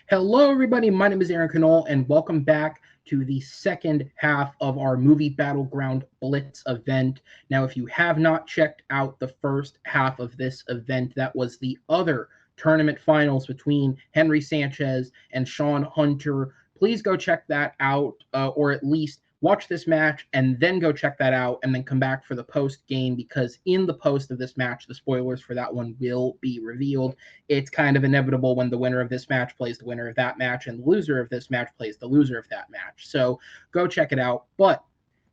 Hello, everybody. My name is Aaron Canole, and welcome back to the second half of our Movie Battleground Blitz event. Now, if you have not checked out the first half of this event, that was the other tournament finals between Henry Sanchez and Sean Hunter. Please go check that out, or at least watch this match and then go check that out and then come back for the post game, because in the post of this match, the spoilers for that one will be revealed. It's kind of inevitable when the winner of this match plays the winner of that match and the loser of this match plays the loser of that match. So go check it out. But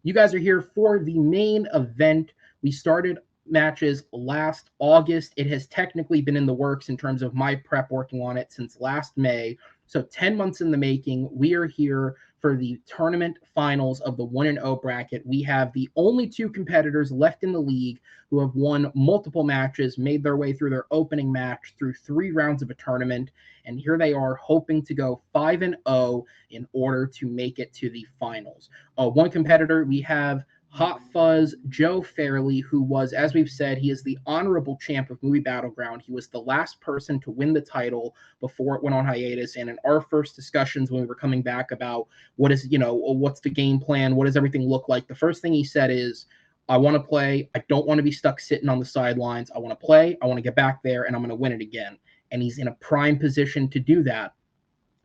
you guys are here for the main event. We started matches last August. It has technically been in the works in terms of my prep working on it since last May. So 10 months in the making. We are here for the tournament finals of the 1-0 bracket. We have the only two competitors left in the league who have won multiple matches, made their way through their opening match through 3 rounds of a tournament, and here they are hoping to go 5-0 in order to make it to the finals. One competitor, we have Hot Fuzz Joe Fairley, who was, as we've said, he is the honorable champ of Movie Battleground. He was the last person to win the title before it went on hiatus. And in our first discussions when we were coming back about what's the game plan, what does everything look like, the first thing he said is, I want to play. I don't want to be stuck sitting on the sidelines. I want to play. I want to get back there, and I'm going to win it again. And he's in a prime position to do that.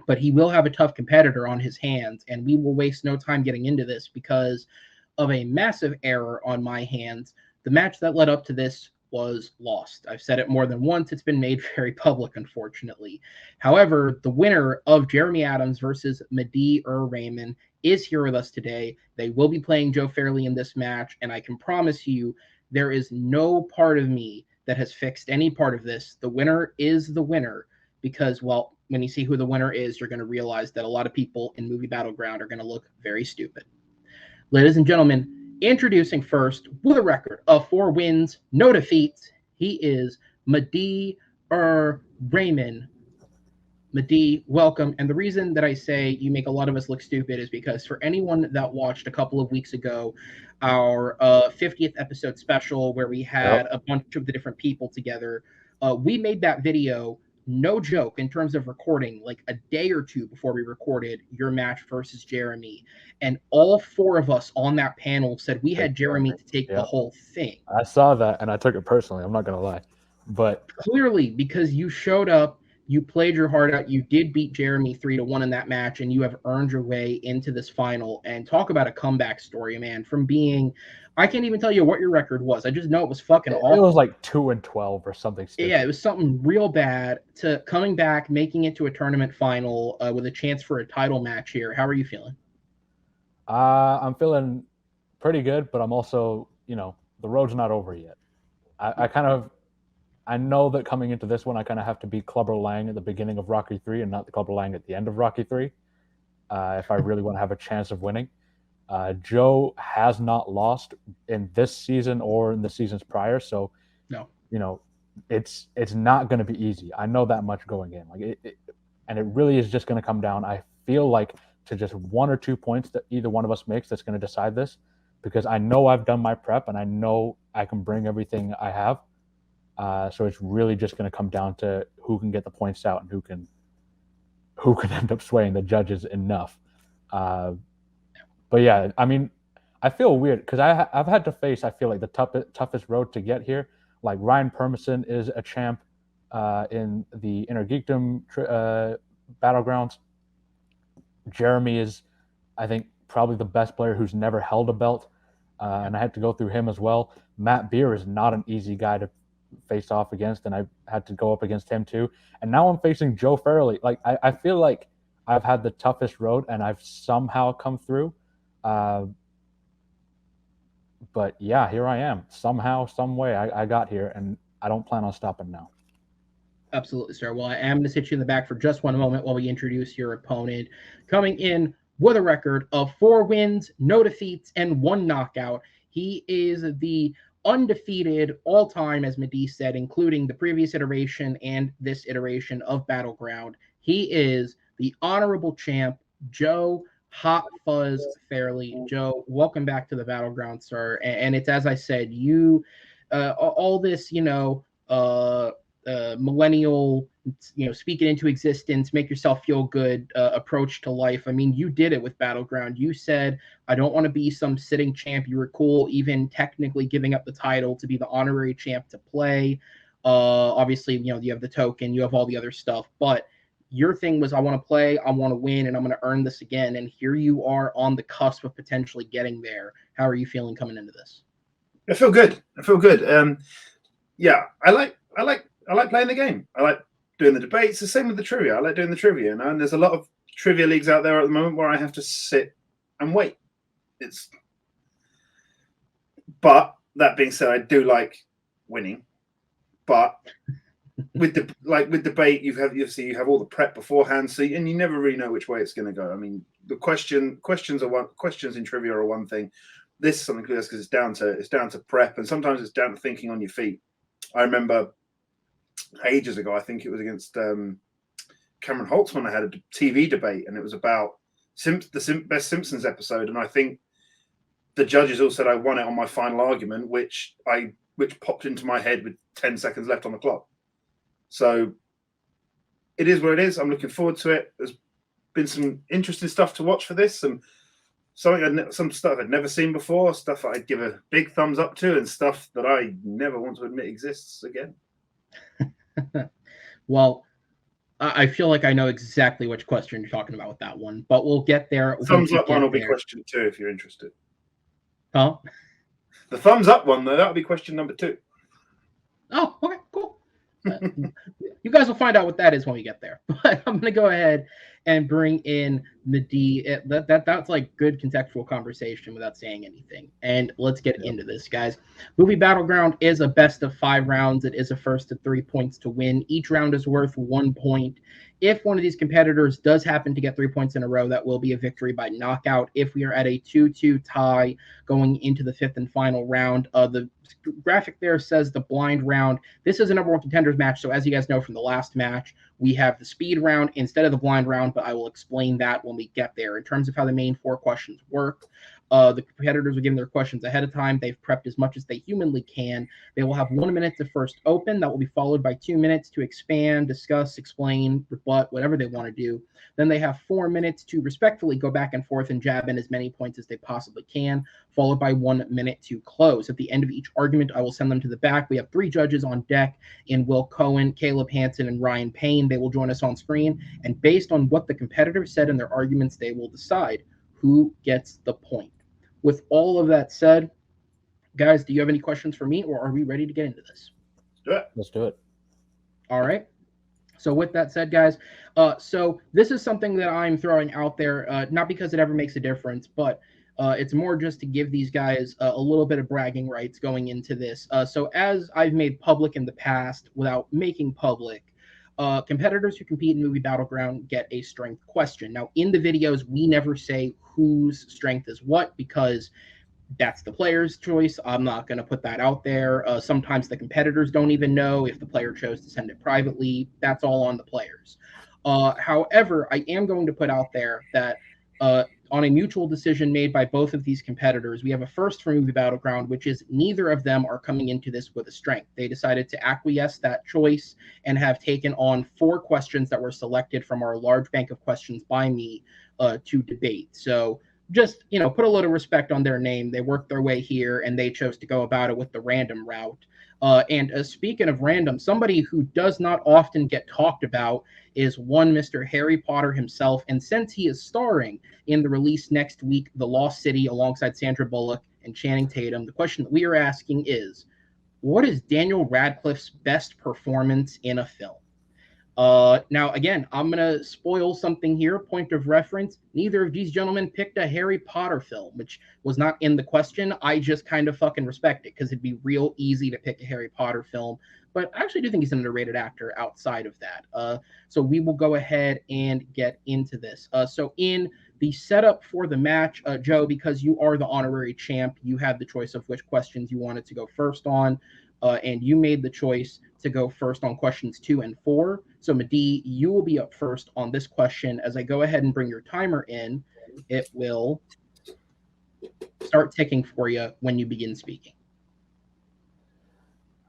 But he will have a tough competitor on his hands, and we will waste no time getting into this because of a massive error on my hands. The match that led up to this was lost. I've said it more than once. It's been made very public, unfortunately. However, the winner of Jeremy Adams versus Madeeh Rehman is here with us today. They will be playing Joe Fairley in this match, and I can promise you there is no part of me that has fixed any part of this. The winner is the winner because, well, when you see who the winner is, you're going to realize that a lot of people in Movie Battleground are going to look very stupid. Ladies and gentlemen, introducing first, with a record of 4 wins, no defeats, he is Madeeh Rehman. Madeeh, welcome. And the reason that I say you make a lot of us look stupid is because for anyone that watched a couple of weeks ago our 50th episode special where we had a bunch of the different people together, we made that video, no joke, in terms of recording, like a day or two before we recorded your match versus Jeremy. And all 4 of us on that panel said we had Jeremy to take the whole thing. I saw that, and I took it personally. I'm not going to lie. But clearly, because you showed up, you played your heart out, you did beat Jeremy 3-1 in that match, and you have earned your way into this final. And talk about a comeback story, man. From being, I can't even tell you what your record was. I just know it was fucking awful. It was like 2-12 or something stupid. Yeah, it was something real bad, to coming back, making it to a tournament final with a chance for a title match here. How are you feeling? I'm feeling pretty good, but I'm also, the road's not over yet. I know that coming into this one, I kind of have to be Clubber Lang at the beginning of Rocky 3 and not the Clubber Lang at the end of Rocky 3 if I really want to have a chance of winning. Joe has not lost in this season or in the seasons prior, so no, it's not going to be easy. I know that much going in, and it really is just going to come down, I feel like, to just 1 or 2 points that either one of us makes that's going to decide this, because I know I've done my prep and I know I can bring everything I have. So it's really just going to come down to who can get the points out and who can end up swaying the judges enough. But yeah, I mean, I feel weird because I've had to face, I feel like, the toughest road to get here. Like Ryan Permison is a champ in the Inner Geekdom Battlegrounds. Jeremy is, I think, probably the best player who's never held a belt, and I had to go through him as well. Matt Beer is not an easy guy to face off against, and I had to go up against him too. And now I'm facing Joe Farrelly. Like I feel like I've had the toughest road, and I've somehow come through. But yeah, here I am. Somehow, some way, I got here, and I don't plan on stopping now. Absolutely, sir. Well, I am going to sit you in the back for just one moment while we introduce your opponent. Coming in with a record of 4 wins, no defeats, and 1 knockout. He is the undefeated all-time, as Madeeh said, including the previous iteration and this iteration of Battleground. He is the honorable champ, Joe Hot Fuzz Fairley. Joe, welcome back to the Battleground, sir. And it's, as I said, you all this, millennial, speak it into existence, make yourself feel good approach to life. I mean, you did it with Battleground. You said, I don't want to be some sitting champ. You were cool even technically giving up the title to be the honorary champ to play. Obviously, you have the token, you have all the other stuff, but your thing was, I want to play, I want to win, and I'm going to earn this again. And here you are on the cusp of potentially getting there. How are you feeling coming into this? I feel good. Yeah, I like playing the game. I like doing the debates. The same with the trivia. I like doing the trivia, and there's a lot of trivia leagues out there at the moment where I have to sit and wait. But that being said, I do like winning. But with debate, you have all the prep beforehand, and you never really know which way it's going to go. I mean, the questions in trivia are one thing. This is something because it's down to prep, and sometimes it's down to thinking on your feet. I remember ages ago, I think it was against Cameron Holtz when I had a TV debate, and it was about the best Simpsons episode, and I think the judges all said I won it on my final argument, which popped into my head with 10 seconds left on the clock. So it is what it is. I'm looking forward to it. There's been some interesting stuff to watch for this, some stuff I'd never seen before, stuff I'd give a big thumbs up to, and stuff that I never want to admit exists again. Well, I feel like I know exactly which question you're talking about with that one, but we'll get there. Thumbs up one will be question 2 if you're interested. Huh? The thumbs up one, though, that'll be question number 2. Oh, okay, cool. You guys will find out what that is when we get there. But I'm going to go ahead and bring in Madeeh. That's like good contextual conversation without saying anything. And let's get into this, guys. Movie Battleground is a best of 5 rounds. It is a first to 3 points to win. Each round is worth 1 point. If one of these competitors does happen to get 3 points in a row, that will be a victory by knockout. If we are at a 2-2 tie going into the 5th and final round, the graphic there says the blind round. This is a number 1 contenders match, so as you guys know from the last match, we have the speed round instead of the blind round, but I will explain that when we get there. In terms of how the main 4 questions work, the competitors are given their questions ahead of time. They've prepped as much as they humanly can. They will have 1 minute to first open. That will be followed by 2 minutes to expand, discuss, explain, rebut, whatever they want to do. Then they have 4 minutes to respectfully go back and forth and jab in as many points as they possibly can, followed by 1 minute to close. At the end of each argument, I will send them to the back. We have 3 judges on deck in Will Cohen, Caleb Hansen, and Ryan Payne. They will join us on screen, and based on what the competitors said in their arguments, they will decide who gets the point. With all of that said, guys, do you have any questions for me, or are we ready to get into this? Let's do it. All right. So with that said, guys, so this is something that I'm throwing out there, not because it ever makes a difference, but it's more just to give these guys a little bit of bragging rights going into this. So as I've made public in the past without making public, competitors who compete in Movie Battleground get a strength question. Now, in the videos, we never say whose strength is what because that's the player's choice. I'm not going to put that out there. Sometimes the competitors don't even know if the player chose to send it privately. That's all on the players. However, I am going to put out there that on a mutual decision made by both of these competitors, we have a first for Movie Battleground, which is neither of them are coming into this with a strength. They decided to acquiesce that choice and have taken on 4 questions that were selected from our large bank of questions by me to debate. So just, put a little respect on their name. They worked their way here and they chose to go about it with the random route. And speaking of random, somebody who does not often get talked about is one Mr. Harry Potter himself. And since he is starring in the release next week, The Lost City, alongside Sandra Bullock and Channing Tatum, the question that we are asking is, what is Daniel Radcliffe's best performance in a film? Now, again, I'm going to spoil something here. Point of reference, neither of these gentlemen picked a Harry Potter film, which was not in the question. I just kind of fucking respect it because it'd be real easy to pick a Harry Potter film. But I actually do think he's an underrated actor outside of that. So we will go ahead and get into this. So in the setup for the match, Joe, because you are the honorary champ, you have the choice of which questions you wanted to go first on. And you made the choice to go first on questions 2 and 4. So Madeeh, you will be up first on this question. As I go ahead and bring your timer in, it will start ticking for you when you begin speaking.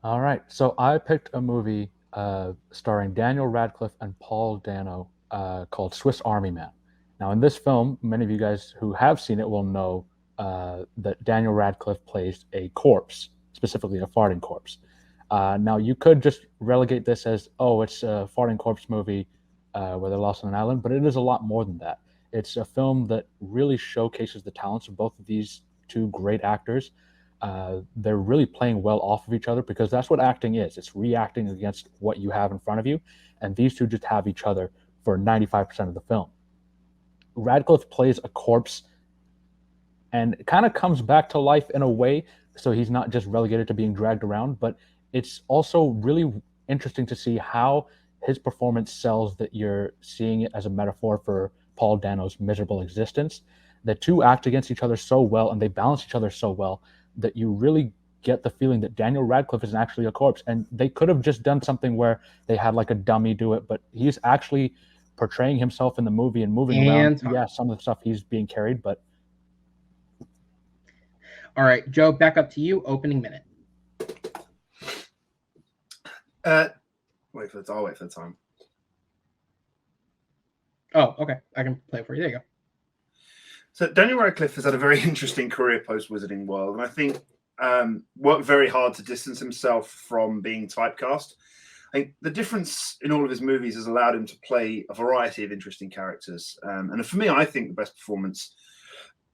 All right. So I picked a movie starring Daniel Radcliffe and Paul Dano, called Swiss Army Man. Now, in this film, many of you guys who have seen it will know that Daniel Radcliffe plays a corpse, specifically a farting corpse. Now, you could just relegate this as, oh, it's a farting corpse movie where they're lost on an island, but it is a lot more than that. It's a film that really showcases the talents of both of these two great actors. They're really playing well off of each other, because that's what acting is. It's reacting against what you have in front of you, and these two just have each other for 95% of the film. Radcliffe plays a corpse and it kind of comes back to life in a way, so he's not just relegated to being dragged around, but it's also really interesting to see how his performance sells that you're seeing it as a metaphor for Paul Dano's miserable existence. The two act against each other so well, and they balance each other so well, that you really get the feeling that Daniel Radcliffe is actually a corpse. And they could have just done something where they had like a dummy do it, but he's actually portraying himself in the movie and moving around. Yeah, some of the stuff he's being carried, but... All right, Joe, back up to you. Opening minute. I'll wait for the time. Oh, okay. I can play it for you. There you go. So Daniel Radcliffe has had a very interesting career post-Wizarding World, and I think worked very hard to distance himself from being typecast. I think the difference in all of his movies has allowed him to play a variety of interesting characters. And for me, I think the best performance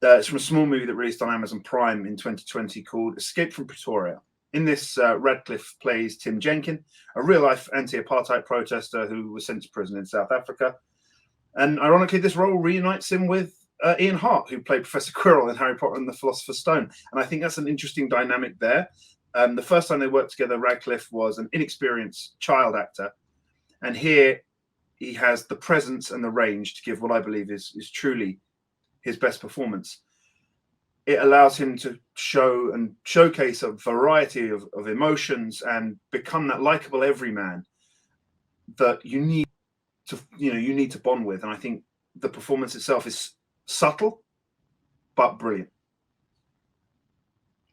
is from a small movie that released on Amazon Prime in 2020 called Escape from Pretoria. In this, Radcliffe plays Tim Jenkin, a real-life anti-apartheid protester who was sent to prison in South Africa. And ironically, this role reunites him with Ian Hart, who played Professor Quirrell in Harry Potter and the Philosopher's Stone. And I think that's an interesting dynamic there. The first time they worked together, Radcliffe was an inexperienced child actor. And here he has the presence and the range to give what I believe is truly his best performance. It allows him to show and showcase a variety of emotions and become that likable everyman that you need to bond with. And I think the performance itself is subtle but brilliant.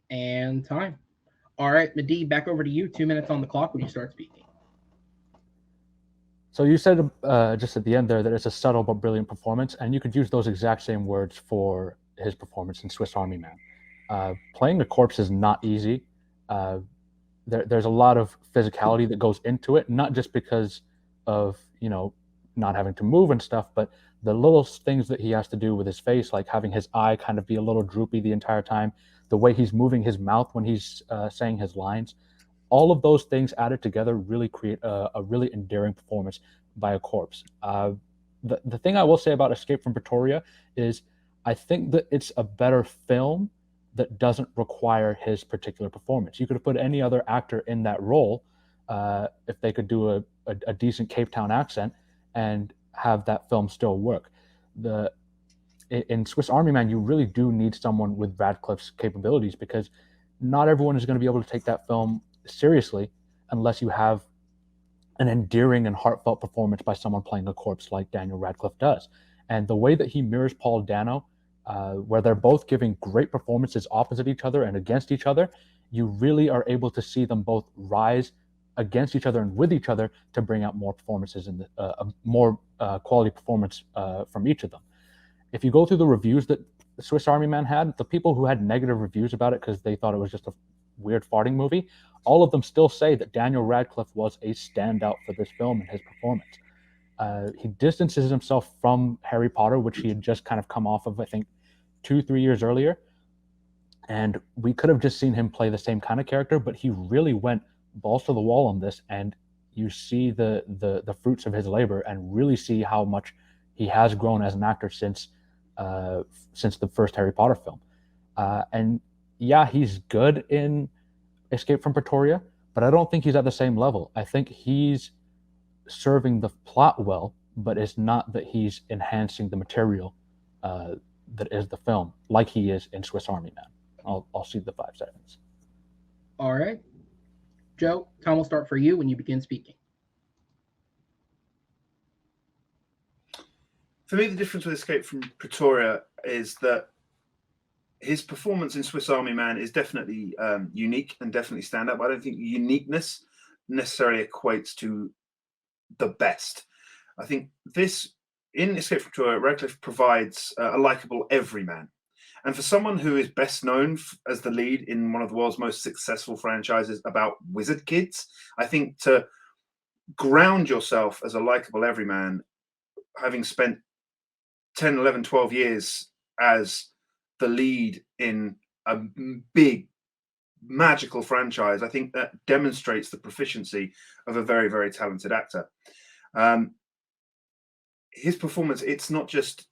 And time. All right, Madeeh, back over to you. 2 minutes on the clock when you start speaking. So you said just at the end there that it's a subtle but brilliant performance, and you could use those exact same words for his performance in Swiss Army Man. Playing a corpse is not easy. There's a lot of physicality that goes into it, not just because of not having to move and stuff, but the little things that he has to do with his face, like having his eye kind of be a little droopy the entire time, the way he's moving his mouth when he's saying his lines. All of those things added together really create a really endearing performance by a corpse. The thing I will say about Escape from Pretoria is I think that it's a better film that doesn't require his particular performance. You could have put any other actor in that role if they could do a decent Cape Town accent and have that film still work. In Swiss Army Man, you really do need someone with Radcliffe's capabilities, because not everyone is going to be able to take that film seriously unless you have an endearing and heartfelt performance by someone playing a corpse like Daniel Radcliffe does. And the way that he mirrors Paul Dano, where they're both giving great performances opposite each other and against each other, you really are able to see them both rise against each other and with each other to bring out more performances and more quality performance from each of them. If you go through the reviews that Swiss Army Man had, the people who had negative reviews about it because they thought it was just a weird farting movie, all of them still say that Daniel Radcliffe was a standout for this film and his performance. He distances himself from Harry Potter, which he had just kind of come off of, I think, 2-3 years earlier. And we could have just seen him play the same kind of character, but he really went balls to the wall on this, and you see the fruits of his labor and really see how much he has grown as an actor since the first Harry Potter film. And yeah, he's good in Escape from Pretoria, but I don't think he's at the same level. I think he's serving the plot well, but it's not that he's enhancing the material that is the film like he is in Swiss Army Man. I'll see the 5 seconds. All right. Joe, time will start for you when you begin speaking. For me, the difference with Escape from Pretoria is that his performance in Swiss Army Man is definitely unique and definitely stand up. I don't think uniqueness necessarily equates to the best. I think this, in Escape from Pretoria, Radcliffe provides a likable everyman. And for someone who is best known as the lead in one of the world's most successful franchises about wizard kids, I think to ground yourself as a likable everyman, having spent 10, 11, 12 years as the lead in a big, magical franchise, I think that demonstrates the proficiency of a very, very talented actor. His performance, it's not just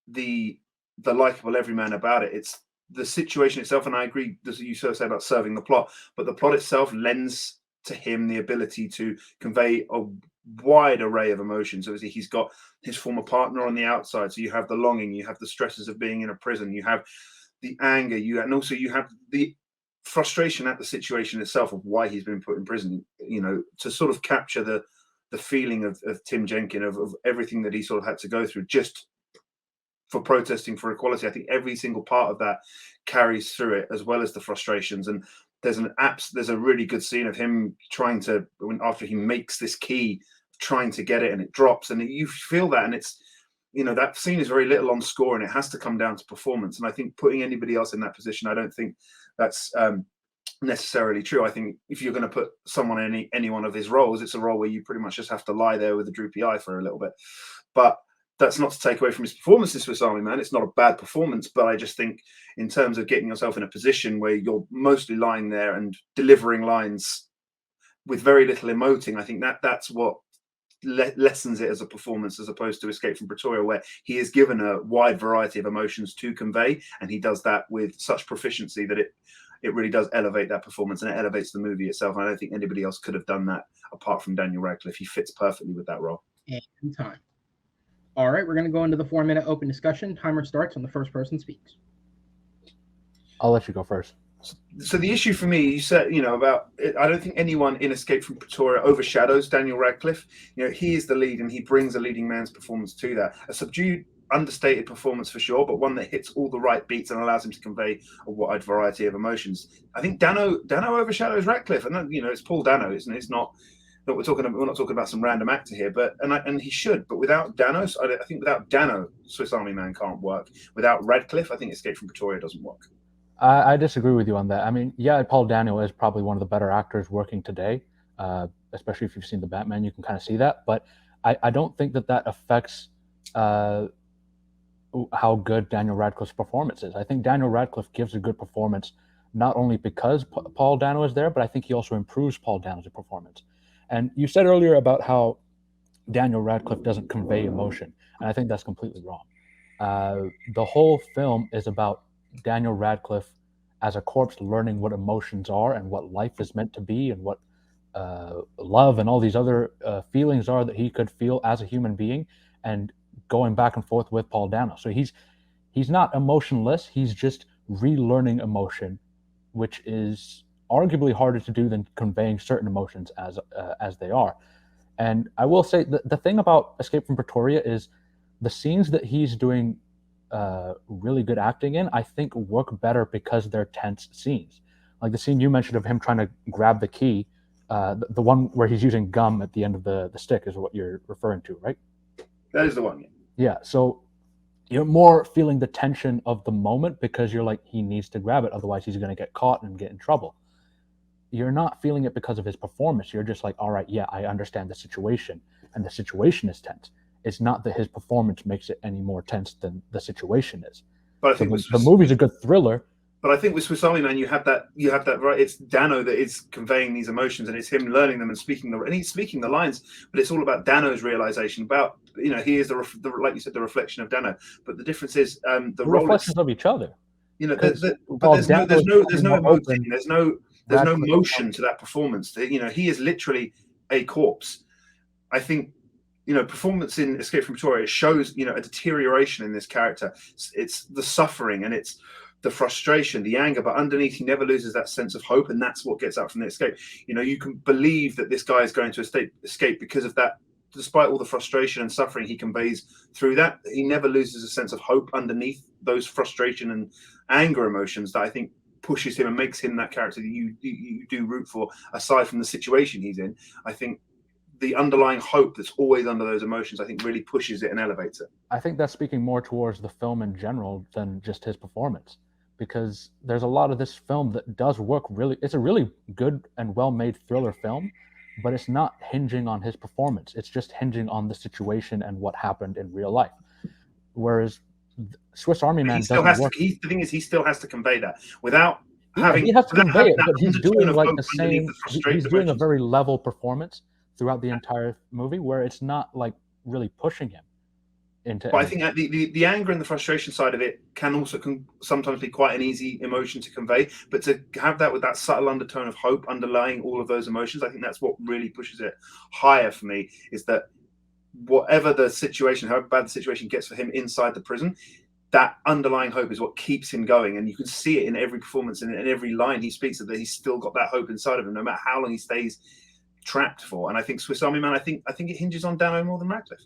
the likable everyman about it, it's the situation itself. And I agree, as you sort of say about serving the plot, but the plot itself lends to him the ability to convey a wide array of emotions. Obviously, he's got his former partner on the outside, so you have the longing, you have the stresses of being in a prison, you have the anger, and also you have the frustration at the situation itself of why he's been put in prison. You know, to sort of capture the feeling of Tim Jenkin, of everything that he sort of had to go through just for protesting for equality. I think every single part of that carries through it, as well as the frustrations. And there's a really good scene of him trying to, after he makes this key, trying to get it, and it drops, and you feel that, and it's, you know, that scene is very little on score, and it has to come down to performance. And I think putting anybody else in that position, I don't think that's necessarily true. I think if you're going to put someone in any one of his roles, it's a role where you pretty much just have to lie there with a droopy eye for a little bit. But that's not to take away from his performance in Swiss Army Man. It's not a bad performance, but I just think in terms of getting yourself in a position where you're mostly lying there and delivering lines with very little emoting, I think that's what lessens it as a performance, as opposed to Escape from Pretoria, where he is given a wide variety of emotions to convey, and he does that with such proficiency that it really does elevate that performance, and it elevates the movie itself. And I don't think anybody else could have done that apart from Daniel Radcliffe. He fits perfectly with that role. And time. All right, we're going to go into the 4-minute open discussion. Timer starts when the first person speaks. I'll let you go first. So the issue for me, you said, you know, about, I don't think anyone in Escape from Pretoria overshadows Daniel Radcliffe. You know, he is the lead, and he brings a leading man's performance to that. A subdued, understated performance for sure, but one that hits all the right beats and allows him to convey a wide variety of emotions. I think Dano overshadows Radcliffe, and you know, it's Paul Dano, isn't it? It's not that we're not talking about some random actor here, but and he should. But without Dano, I think without Dano, Swiss Army Man can't work. Without Radcliffe, I think Escape from Pretoria doesn't work. I disagree with you on that. I mean, yeah, Paul Dano is probably one of the better actors working today, especially if you've seen the Batman. You can kind of see that. But I don't think that affects how good Daniel Radcliffe's performance is. I think Daniel Radcliffe gives a good performance not only because Paul Dano is there, but I think he also improves Paul Dano's performance. And you said earlier about how Daniel Radcliffe doesn't convey emotion, and I think that's completely wrong. The whole film is about Daniel Radcliffe as a corpse learning what emotions are and what life is meant to be, and what love and all these other feelings are that he could feel as a human being, and going back and forth with Paul Dano. So he's not emotionless. He's just relearning emotion, which is arguably harder to do than conveying certain emotions as they are. And I will say the thing about Escape from Pretoria is the scenes that he's doing really good acting in, I think work better because they're tense scenes. Like the scene you mentioned of him trying to grab the key, the one where he's using gum at the end of the stick is what you're referring to, right? That is the one. Yeah. So you're more feeling the tension of the moment because you're like, he needs to grab it, otherwise he's going to get caught and get in trouble. You're not feeling it because of his performance. You're just like, all right, yeah, I understand the situation, and the situation is tense. It's not that his performance makes it any more tense than the situation is. But I think the movie's a good thriller. But I think with Swiss Army Man, you have that right. It's Dano that is conveying these emotions, and it's him learning them and he's speaking the lines. But it's all about Dano's realization about, you know, he is like you said, the reflection of Dano. But the difference is the reflections of each other. You know, there's no emoting, there's no motion to that performance. You know, he is literally a corpse. I think, you know, performance in Escape from Pretoria, it shows, you know, a deterioration in this character. It's the suffering and it's the frustration, the anger, but underneath he never loses that sense of hope, and that's what gets out from the escape. You know, you can believe that this guy is going to escape because of that. Despite all the frustration and suffering he conveys through that, he never loses a sense of hope underneath those frustration and anger emotions that I think pushes him and makes him that character that you do root for, aside from the situation he's in. I think the underlying hope that's always under those emotions, I think, really pushes it and elevates it. I think that's speaking more towards the film in general than just his performance, because there's a lot of this film that does work really. It's a really good and well-made thriller film, but it's not hinging on his performance. It's just hinging on the situation and what happened in real life. Whereas Swiss Army Man doesn't work. The thing is, he still has to convey that without having. He has to convey it, but he's doing like hope the same. He's doing a very level performance throughout the entire movie, where it's not like really pushing him into. But I think that the anger and the frustration side of it can sometimes be quite an easy emotion to convey. But to have that with that subtle undertone of hope underlying all of those emotions, I think that's what really pushes it higher for me. Is that whatever the situation, however bad the situation gets for him inside the prison, that underlying hope is what keeps him going, and you can see it in every performance and in every line he speaks, that he's still got that hope inside of him, no matter how long he stays trapped for. And I think Swiss Army Man, I think it hinges on Dano more than Radcliffe.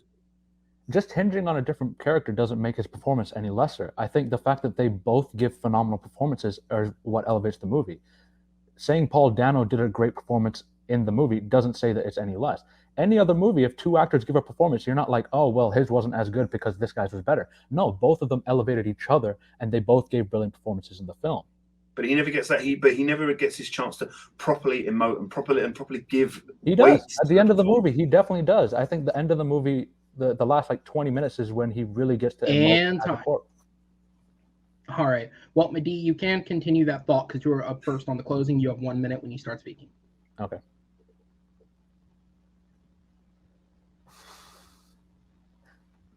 Just hinging on a different character doesn't make his performance any lesser. I think the fact that they both give phenomenal performances are what elevates the movie. Saying Paul Dano did a great performance in the movie doesn't say that it's any less. Any other movie, if two actors give a performance, you're not like, oh, well, his wasn't as good because this guy's was better. No, both of them elevated each other, and they both gave brilliant performances in the film. But he never gets that. He never gets his chance to properly emote and properly give. He does at the end of the movie. He definitely does. I think the end of the movie, the last like 20 minutes, is when he really gets to emote. And all right. Well, Madeeh, you can continue that thought because you were up first on the closing. You have 1 minute when you start speaking. Okay.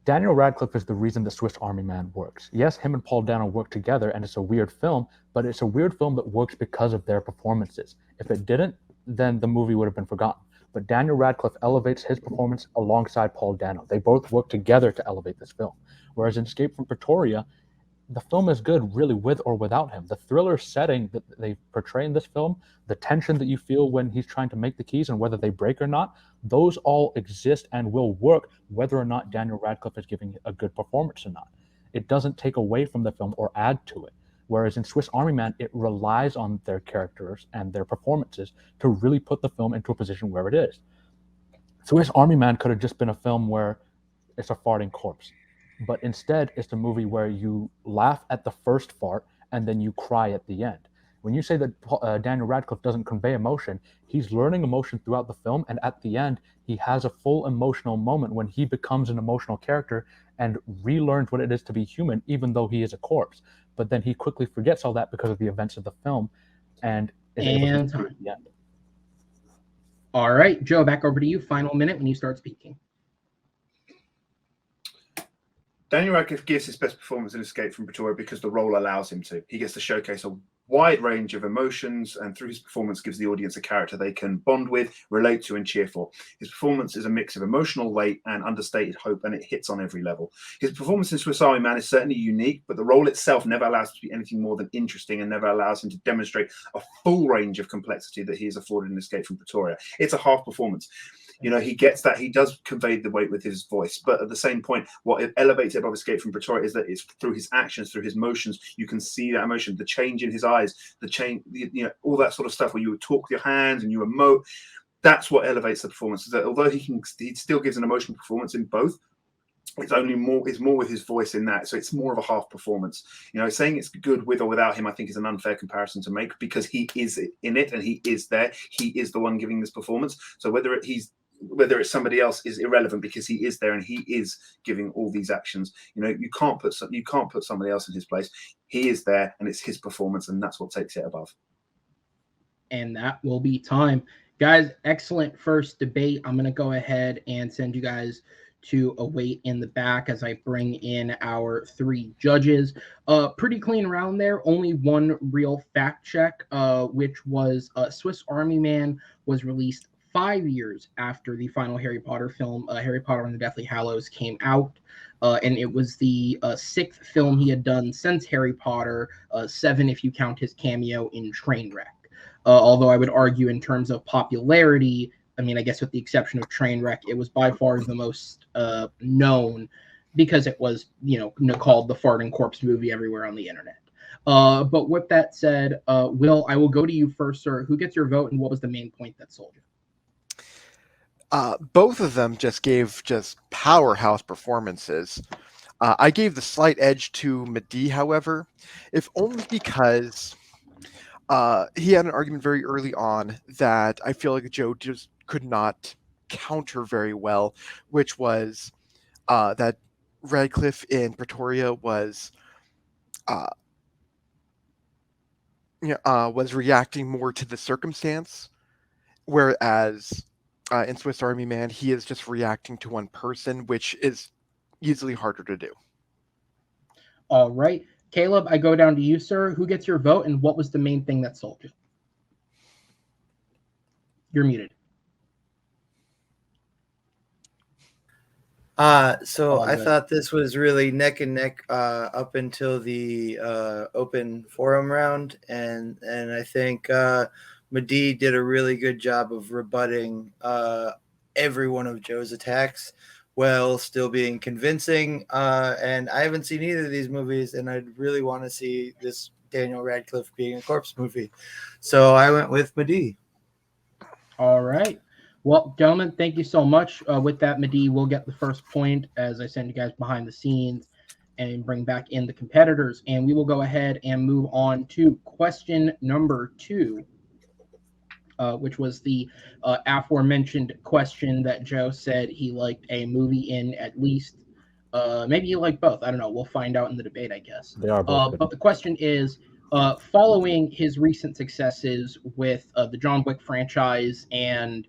Daniel Radcliffe is the reason the Swiss Army Man works. Yes, him and Paul Dano work together, and it's a weird film, but it's a weird film that works because of their performances. If it didn't, then the movie would have been forgotten. But Daniel Radcliffe elevates his performance alongside Paul Dano. They both work together to elevate this film. Whereas in Escape from Pretoria, the film is good really with or without him. The thriller setting that they portray in this film, the tension that you feel when he's trying to make the keys and whether they break or not, those all exist and will work whether or not Daniel Radcliffe is giving a good performance or not. It doesn't take away from the film or add to it. Whereas in Swiss Army Man, it relies on their characters and their performances to really put the film into a position where it is. Swiss Army Man could have just been a film where it's a farting corpse. But instead, it's a movie where you laugh at the first fart and then you cry at the end. When you say that Daniel Radcliffe doesn't convey emotion, he's learning emotion throughout the film, and at the end, he has a full emotional moment when he becomes an emotional character and relearns what it is to be human, even though he is a corpse. But then he quickly forgets all that because of the events of the film, and is able to see at the end. All right, Joe, back over to you. Final minute when you start speaking. Daniel Radcliffe gives his best performance in Escape from Pretoria because the role allows him to. He gets to showcase a wide range of emotions, and through his performance gives the audience a character they can bond with, relate to, and cheer for. His performance is a mix of emotional weight and understated hope, and it hits on every level. His performance in Swiss Army Man is certainly unique, but the role itself never allows him to be anything more than interesting and never allows him to demonstrate a full range of complexity that he is afforded in Escape from Pretoria. It's a half performance. You know, he gets that. He does convey the weight with his voice. But at the same point, what elevates it above Escape from Pretoria is that it's through his actions, through his motions. You can see that emotion, the change in his eyes, the change, you know, all that sort of stuff where you talk with your hands and you emote. That's what elevates the performance. Is that although he still gives an emotional performance in both, it's more with his voice in that. So it's more of a half performance. You know, saying it's good with or without him, I think, is an unfair comparison to make because he is in it and he is there. He is the one giving this performance. So whether it's somebody else is irrelevant because he is there and he is giving all these actions. You know, you can't put somebody else in his place. He is there and it's his performance, and that's what takes it above. And that will be time. Guys, excellent first debate. I'm going to go ahead and send you guys to await in the back as I bring in our three judges. Pretty clean round there. Only one real fact check, which was Swiss Army Man was released 5 years after the final Harry Potter film, Harry Potter and the Deathly Hallows, came out. And it was the sixth film he had done since Harry Potter, 7 if you count his cameo in Trainwreck. Although I would argue in terms of popularity, I mean, I guess with the exception of Trainwreck, it was by far the most known because it was, you know, called the farting corpse movie everywhere on the internet. But with that said, Will, I will go to you first, sir. Who gets your vote, and what was the main point that sold you? Both of them just gave just powerhouse performances. I gave the slight edge to Madeeh, however, if only because he had an argument very early on that I feel like Joe just could not counter very well, which was that Radcliffe in Pretoria was uh, was reacting more to the circumstance, whereas in Swiss Army Man he is just reacting to one person, which is easily harder to do. All right. Caleb, I go down to you, sir. Who gets your vote, and what was the main thing that sold you? You're muted. So I thought this was really neck and neck up until the open forum round, and I think Madeeh did a really good job of rebutting every one of Joe's attacks while still being convincing. And I haven't seen either of these movies, and I'd really want to see this Daniel Radcliffe being a corpse movie. So I went with Madeeh. All right. Well, gentlemen, thank you so much. With that, Madeeh will get the first point as I send you guys behind the scenes and bring back in the competitors. And we will go ahead and move on to question number 2, which was the aforementioned question that Joe said he liked a movie in at least. Maybe you like both. I don't know. We'll find out in the debate, I guess. They are both. But the question is, following his recent successes with the John Wick franchise and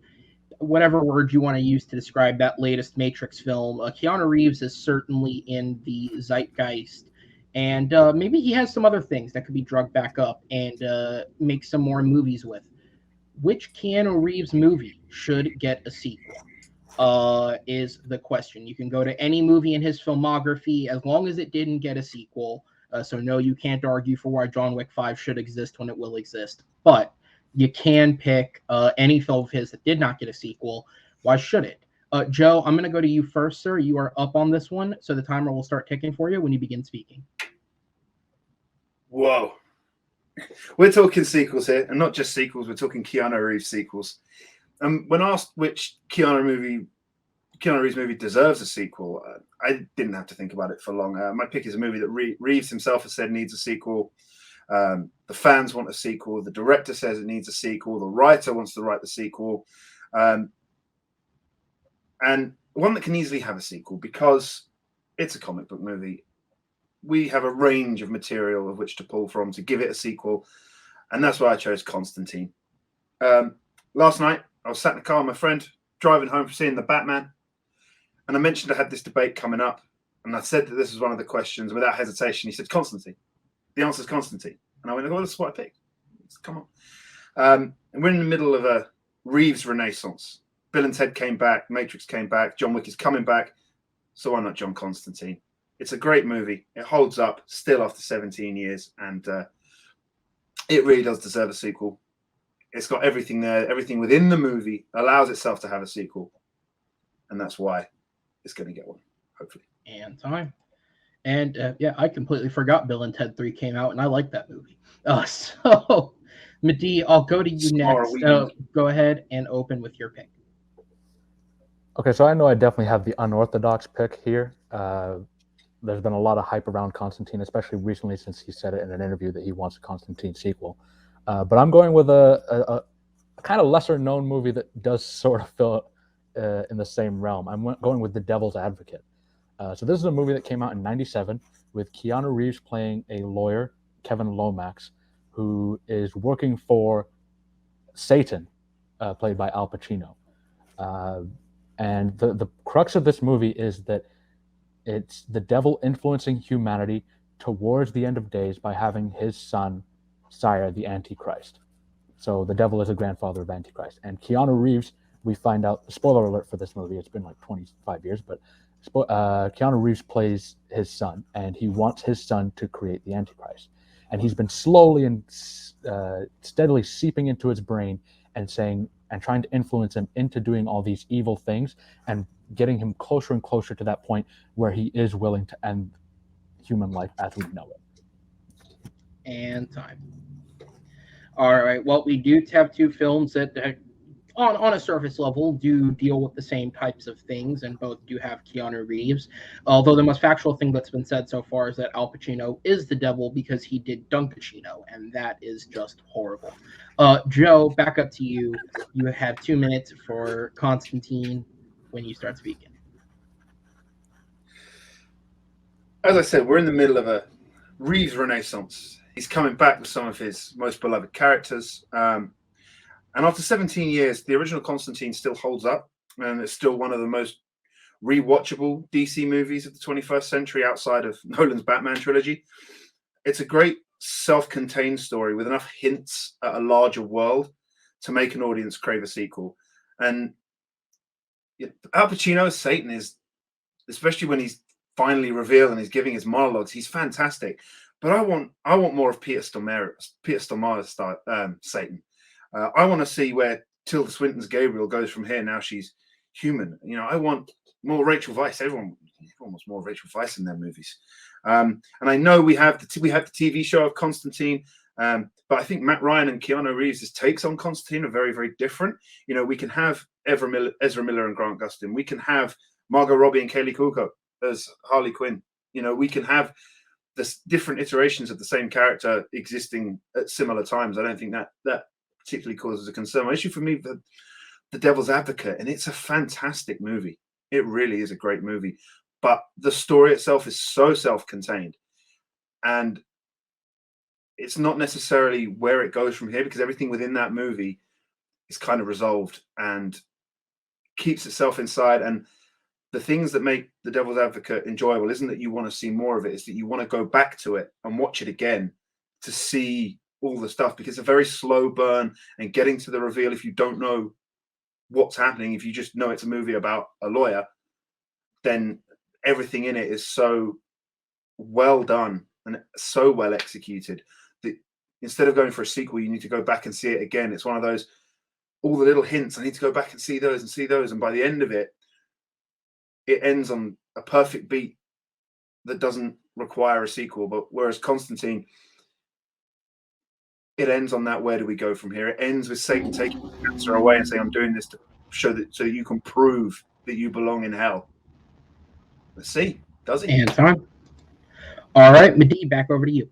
whatever word you want to use to describe that latest Matrix film, Keanu Reeves is certainly in the zeitgeist. And maybe he has some other things that could be drugged back up and make some more movies with. Which Keanu Reeves movie should get a sequel? Is the question. You can go to any movie in his filmography as long as it didn't get a sequel. So no, you can't argue for why John Wick 5 should exist when it will exist. But you can pick any film of his that did not get a sequel. Why should it? Joe, I'm going to go to you first, sir. You are up on this one, so the timer will start ticking for you when you begin speaking. Whoa. We're talking sequels here, and not just sequels. We're talking Keanu Reeves sequels. When asked which Keanu Reeves movie deserves a sequel, I didn't have to think about it for long. My pick is a movie that Reeves himself has said needs a sequel. The fans want a sequel. The director says it needs a sequel. The writer wants to write the sequel. And one that can easily have a sequel because it's a comic book movie. We have a range of material of which to pull from to give it a sequel. And that's why I chose Constantine. Last night, I was sat in the car with my friend, driving home from seeing The Batman. And I mentioned I had this debate coming up. And I said that this was one of the questions. Without hesitation, he said, Constantine. The answer is Constantine. And I went, well, that's what I picked. Come on. And we're in the middle of a Reeves renaissance. Bill and Ted came back. Matrix came back. John Wick is coming back. So why not John Constantine? It's a great movie. It holds up still after 17 years. And it really does deserve a sequel. It's got everything there. Everything within the movie allows itself to have a sequel. And that's why it's going to get one, hopefully. And time. And yeah, I completely forgot Bill and Ted 3 came out, and I like that movie. So, Madeeh, I'll go to you next. Go ahead and open with your pick. Okay, so I know I definitely have the unorthodox pick here. There's been a lot of hype around Constantine, especially recently since he said it in an interview that he wants a Constantine sequel. But I'm going with a kind of lesser-known movie that does sort of fill in the same realm. I'm going with The Devil's Advocate. So this is a movie that came out in 1997 with Keanu Reeves playing a lawyer, Kevin Lomax, who is working for Satan, played by Al Pacino. And the crux of this movie is that it's the devil influencing humanity towards the end of days by having his son sire the Antichrist. So the devil is a grandfather of Antichrist. And Keanu Reeves, we find out, spoiler alert for this movie, it's been like 25 years, but Keanu Reeves plays his son, and he wants his son to create the Antichrist. And he's been slowly and steadily seeping into his brain and trying to influence him into doing all these evil things and getting him closer and closer to that point where he is willing to end human life as we know it. And time. All right. Well, we do have two films that, on a surface level, do deal with the same types of things, and both do have Keanu Reeves. Although the most factual thing that's been said so far is that Al Pacino is the devil because he did Dunkachino, and that is just horrible. Joe, back up to you. You have 2 minutes for Constantine when you start speaking. As I said, we're in the middle of a Reeves renaissance. He's coming back with some of his most beloved characters. And after 17 years, the original Constantine still holds up, and it's still one of the most rewatchable DC movies of the 21st century outside of Nolan's Batman trilogy. It's a great self-contained story with enough hints at a larger world to make an audience crave a sequel. And Al Pacino as Satan is, especially when he's finally revealed and he's giving his monologues, he's fantastic. But I want more of Peter Stormare's Satan. I want to see where Tilda Swinton's Gabriel goes from here. Now she's human. I want more Rachel Weisz. Everyone wants more Rachel Weisz in their movies. And I know we have the TV show of Constantine, but I think Matt Ryan and Keanu Reeves' takes on Constantine are very, very different. We can have Ezra Miller and Grant Gustin. We can have Margot Robbie and Kaylee Cuoco as Harley Quinn. We can have the different iterations of the same character existing at similar times. I don't think that particularly causes a concern. My issue for me, the Devil's Advocate, and it's a fantastic movie. It really is a great movie, but the story itself is so self-contained, and it's not necessarily where it goes from here, because everything within that movie is kind of resolved and keeps itself inside. And the things that make The Devil's Advocate enjoyable isn't that you want to see more of it, it's that you want to go back to it and watch it again to see all the stuff, because it's a very slow burn, and getting to the reveal, if you don't know what's happening, if you just know it's a movie about a lawyer, then everything in it is so well done and so well executed that instead of going for a sequel, you need to go back and see it again. It's one of those, all the little hints, I need to go back and see those, and by the end of it, it ends on a perfect beat that doesn't require a sequel. But whereas Constantine, it ends on that, where do we go from here? It ends with Satan taking the cancer away and saying, I'm doing this to show that, so you can prove that you belong in hell. Let's see. Does he? And time. All right, Madeeh, back over to you.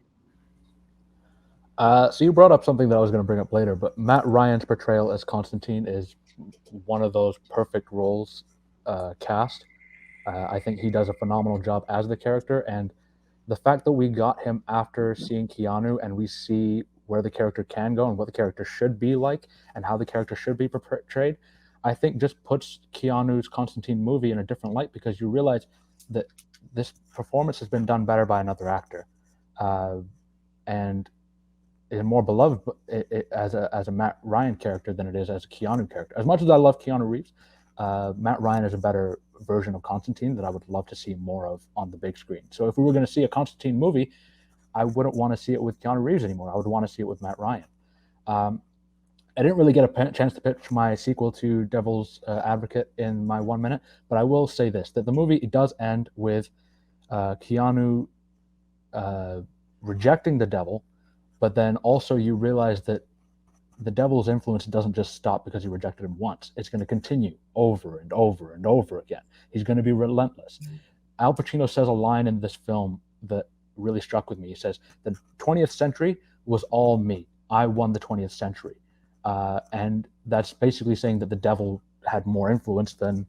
So you brought up something that I was going to bring up later, but Matt Ryan's portrayal as Constantine is one of those perfect roles cast. I think he does a phenomenal job as the character, and the fact that we got him after seeing Keanu and we see where the character can go and what the character should be like and how the character should be portrayed, I think just puts Keanu's Constantine movie in a different light, because you realize that this performance has been done better by another actor, and is more beloved as a Matt Ryan character than it is as a Keanu character. As much as I love Keanu Reeves, Matt Ryan is a better version of Constantine that I would love to see more of on the big screen. So if we were going to see a Constantine movie, I wouldn't want to see it with Keanu Reeves anymore. I would want to see it with Matt Ryan. I didn't really get a chance to pitch my sequel to Devil's Advocate in my 1 minute, but I will say this, that the movie, it does end with Keanu rejecting the devil, but then also you realize that the devil's influence doesn't just stop because he rejected him once. It's going to continue over and over and over again. He's going to be relentless. Al Pacino says a line in this film that really struck with me. He says, the 20th century was all me. I won the 20th century. And that's basically saying that the devil had more influence than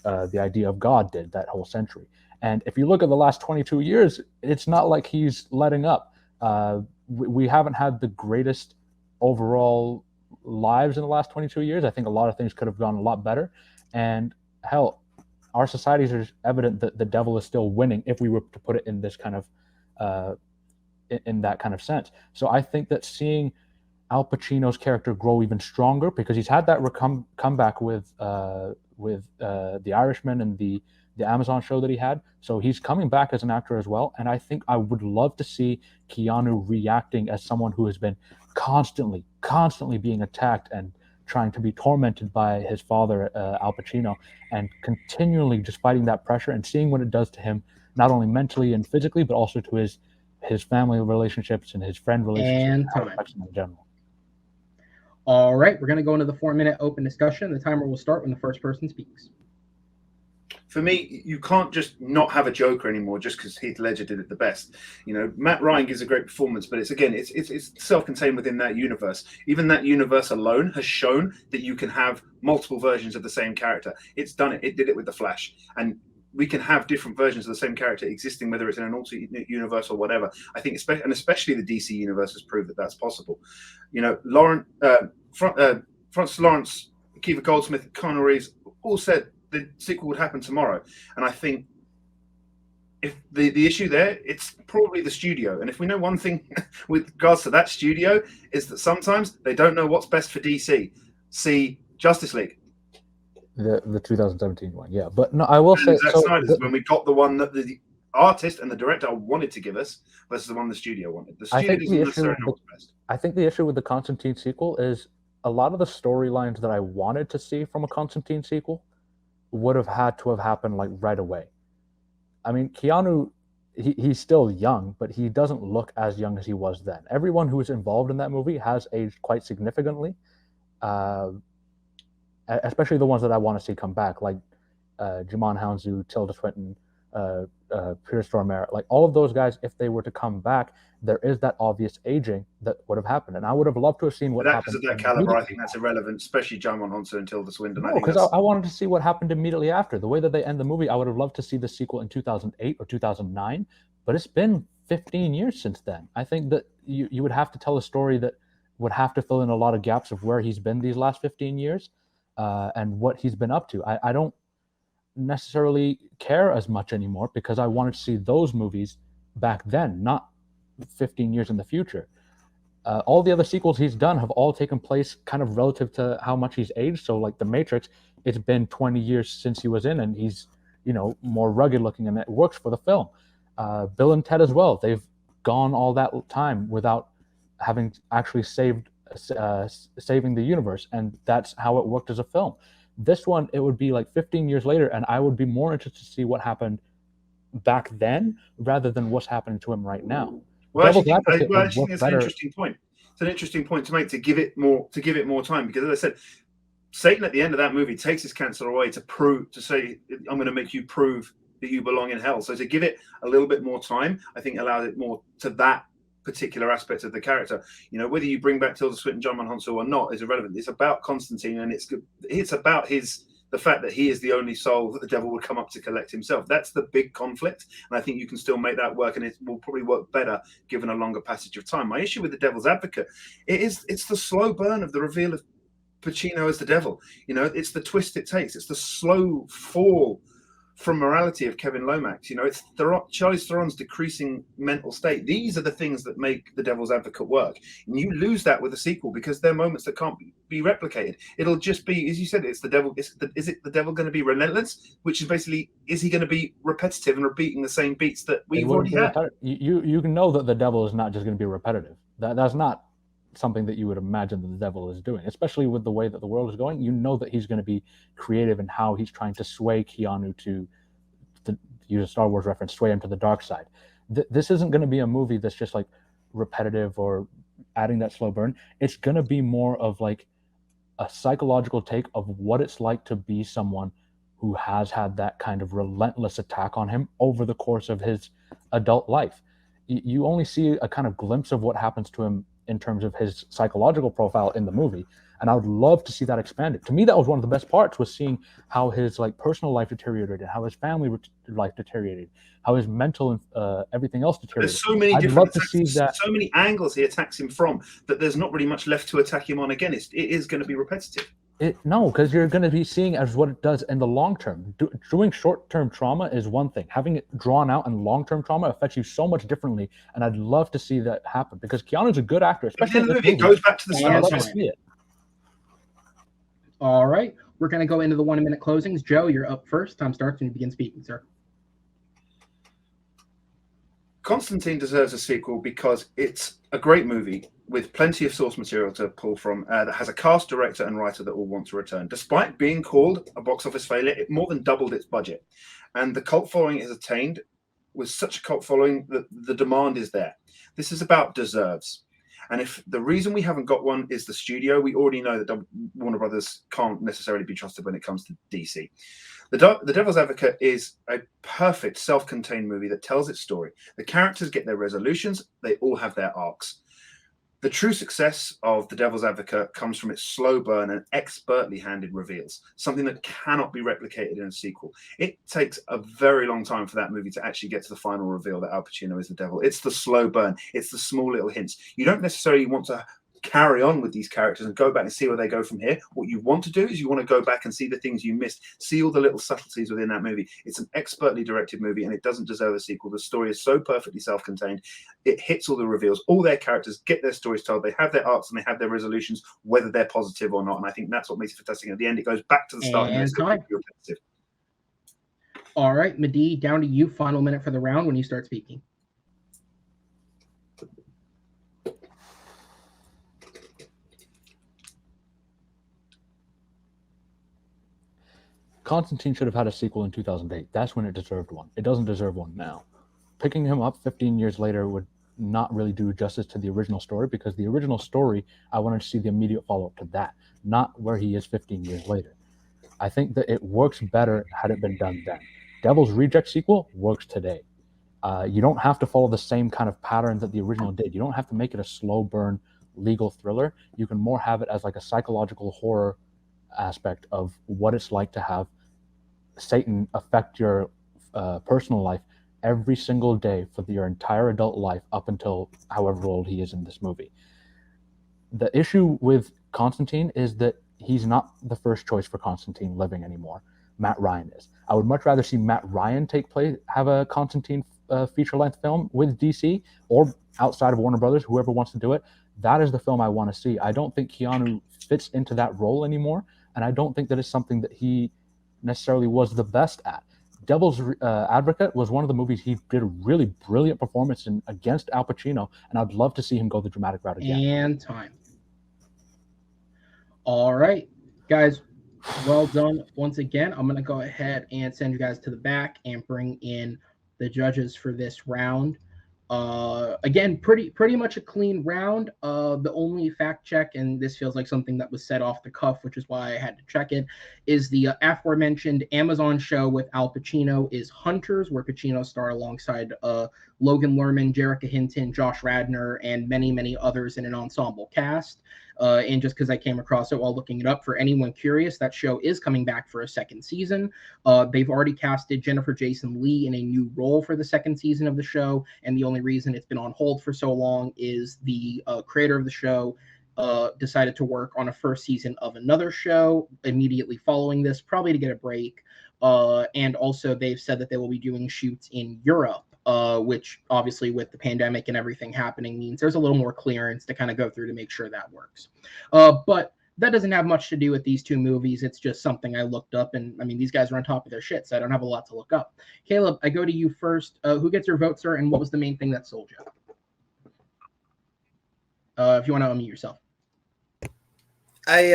the idea of God did that whole century. And if you look at the last 22 years, it's not like he's letting up. We haven't had the greatest overall lives in the last 22 years. I think a lot of things could have gone a lot better. And hell, our societies are evident that the devil is still winning if we were to put it in this kind of, in that kind of sense. So I think that seeing Al Pacino's character grow even stronger, because he's had that comeback with The Irishman and the Amazon show that he had. So he's coming back as an actor as well. And I think I would love to see Keanu reacting as someone who has been constantly being attacked and trying to be tormented by his father, Al Pacino, and continually just fighting that pressure and seeing what it does to him, not only mentally and physically, but also to his his family relationships and his friend relationships And how it time. affects him in general. All right, we're going to go into the 4-minute open discussion. The timer will start when the first person speaks. For me, you can't just not have a Joker anymore just because Heath Ledger did it the best. You know, Matt Ryan gives a great performance, but it's self-contained within that universe. Even that universe alone has shown that you can have multiple versions of the same character. It's done it. It did it with The Flash. And we can have different versions of the same character existing, whether it's in an alternate universe or whatever. I think, especially the DC universe has proved that that's possible. You know, Francis Lawrence, Kiva Goldsmith, Keanu Reeves all said the sequel would happen tomorrow. And I think if the issue there, it's probably the studio. And if we know one thing with regards to that studio is that sometimes they don't know what's best for DC. See Justice League. The 2017 one, yeah. But no, I will say Zack Snyder's when we got the one that the artist and the director wanted to give us versus the one the studio wanted. The studio doesn't necessarily know what's best. I think the issue with the Constantine sequel is a lot of the storylines that I wanted to see from a Constantine sequel would have had to have happened like right away. I mean, Keanu, he's still young, but he doesn't look as young as he was then. Everyone who was involved in that movie has aged quite significantly, especially the ones that I want to see come back, like Jimon Hounsou, Tilda Swinton, Pierce Stormare. Like all of those guys, if they were to come back, there is that obvious aging that would have happened. And I would have loved to have seen what happened. Of that caliber, I think that's irrelevant, especially Jimon Hounsou and Tilda Swinton. No, because I wanted to see what happened immediately after. The way that they end the movie, I would have loved to see the sequel in 2008 or 2009, but it's been 15 years since then. I think that you would have to tell a story that would have to fill in a lot of gaps of where he's been these last 15 years and what he's been up to. I don't necessarily care as much anymore because I wanted to see those movies back then, not 15 years in the future. All the other sequels he's done have all taken place kind of relative to how much he's aged. So like The Matrix, it's been 20 years since he was in and he's, you know, more rugged looking and it works for the film. Bill and Ted as well. They've gone all that time without having actually saving the universe. And that's how it worked as a film. This one, it would be like 15 years later and I would be more interested to see what happened back then rather than what's happening to him right now. Well, I think it's an interesting point. It's an interesting point to make to give it more time because, as I said, Satan at the end of that movie takes his cancer away to say, "I'm going to make you prove that you belong in hell." So to give it a little bit more time, I think allows it more to that particular aspect of the character. You know, whether you bring back Tilda Swinton, Jimon Hounsou or not is irrelevant. It's about Constantine, and it's about the fact that he is the only soul that the devil would come up to collect himself. That's the big conflict. And I think you can still make that work and it will probably work better given a longer passage of time. My issue with The Devil's Advocate, it's the slow burn of the reveal of Pacino as the devil. You know, it's the twist it takes. It's the slow fall from morality of Kevin Lomax. You know, it's Charlize Theron's decreasing mental state. These are the things that make The Devil's Advocate work. And you lose that with a sequel because they're moments that can't be replicated. It'll just be, as you said, it's the devil. Is it the devil going to be relentless? Which is basically, is he going to be repetitive and repeating the same beats that we've already had? You know that the devil is not just going to be repetitive. That's not something that you would imagine that the devil is doing, especially with the way that the world is going. You know that he's going to be creative in how he's trying to sway Keanu to use a Star Wars reference, sway him to the dark side. This isn't going to be a movie that's just like repetitive or adding that slow burn. It's going to be more of like a psychological take of what it's like to be someone who has had that kind of relentless attack on him over the course of his adult life. You only see a kind of glimpse of what happens to him in terms of his psychological profile in the movie. And I would love to see that expanded. To me, that was one of the best parts, was seeing how his like personal life deteriorated, how his family life deteriorated, how his mental and everything else deteriorated. There's so many different attacks, so many angles he attacks him from that there's not really much left to attack him on again. It is going to be repetitive. No, because you're going to be seeing as what it does in the long term. Doing short-term trauma is one thing. Having it drawn out in long-term trauma affects you so much differently, and I'd love to see that happen because Keanu's a good actor, especially in this movie. It goes back to the start. I'd love to see it. All right, we're going to go into the 1-minute closings. Joe, you're up first. Time starts when you begin speaking, sir. Constantine deserves a sequel because it's a great movie with plenty of source material to pull from, that has a cast, director, and writer that all want to return. Despite being called a box office failure, it more than doubled its budget. And the cult following it has attained with such a cult following that the demand is there. This is about deserves. And if the reason we haven't got one is the studio, we already know that Warner Brothers can't necessarily be trusted when it comes to DC. The Devil's Advocate is a perfect self-contained movie that tells its story. The characters get their resolutions. They all have their arcs. The true success of The Devil's Advocate comes from its slow burn and expertly handled reveals, something that cannot be replicated in a sequel. It takes a very long time for that movie to actually get to the final reveal that Al Pacino is the devil. It's the slow burn. It's the small little hints. You don't necessarily want to carry on with these characters and go back and see where they go from here. What you want to do is you want to go back and see the things you missed, see all the little subtleties within that movie. It's an expertly directed movie and it doesn't deserve a sequel. The story is so perfectly self-contained. It hits all the reveals. All their characters get their stories told. They have their arcs and they have their resolutions, whether they're positive or not. And I think that's what makes it fantastic. At the end, it goes back to the start. And time. All right, Madeeh, down to you. Final minute for the round when you start speaking. Constantine should have had a sequel in 2008. That's when it deserved one. It doesn't deserve one now. Picking him up 15 years later would not really do justice to the original story, because the original story, I wanted to see the immediate follow-up to that, not where he is 15 years later. I think that it works better had it been done then. Devil's Reject sequel works today. You don't have to follow the same kind of pattern that the original did. You don't have to make it a slow burn legal thriller. You can more have it as like a psychological horror aspect of what it's like to have Satan affect your personal life every single day for your entire adult life up until however old he is in this movie. The issue with Constantine is that he's not the first choice for Constantine living anymore. Matt Ryan is. I would much rather see Matt Ryan have a Constantine feature-length film with DC or outside of Warner Brothers, whoever wants to do it. That is the film I want to see. I don't think Keanu fits into that role anymore, and I don't think that it's something that he necessarily was the best at. Devil's Advocate was one of the movies he did a really brilliant performance in against Al Pacino, and I'd love to see him go the dramatic route again. And time. All right, guys, well done once again. I'm going to go ahead and send you guys to the back and bring in the judges for this round. Again, pretty much a clean round. The only fact check, and this feels like something that was said off the cuff, which is why I had to check it, is the aforementioned Amazon show with Al Pacino is Hunters, where Pacino starred alongside Logan Lerman, Jerrica Hinton, Josh Radnor, and many, many others in an ensemble cast. And just because I came across it while looking it up, for anyone curious, that show is coming back for a second season. They've already casted Jennifer Jason Leigh in a new role for the second season of the show, and the only reason it's been on hold for so long is the creator of the show decided to work on a first season of another show immediately following this, probably to get a break. And also they've said that they will be doing shoots in Europe, which obviously with the pandemic and everything happening means there's a little more clearance to kind of go through to make sure that works. But that doesn't have much to do with these two movies. It's just something I looked up, and I mean, these guys are on top of their shit, so I don't have a lot to look up. Caleb, I go to you first. Who gets your vote, sir, and what was the main thing that sold you? If you want to unmute yourself. I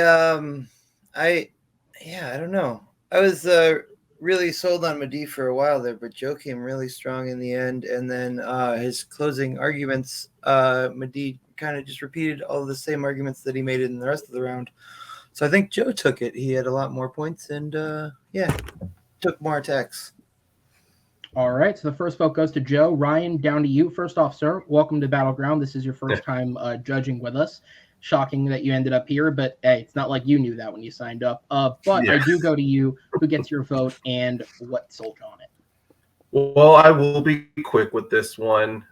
don't know. I was really sold on Madeeh for a while there, but Joe came really strong in the end, and then his closing arguments, Madeeh kind of just repeated all of the same arguments that he made in the rest of the round. So I think Joe took it. He had a lot more points and took more attacks. All right, so the first vote goes to Joe. Ryan, down to you. First off, sir, welcome to Battleground. This is your first time judging with us. Shocking that you ended up here, but hey, it's not like you knew that when you signed up. But I do go to you. Who gets your vote and what sold you on it? Well, I will be quick with this one.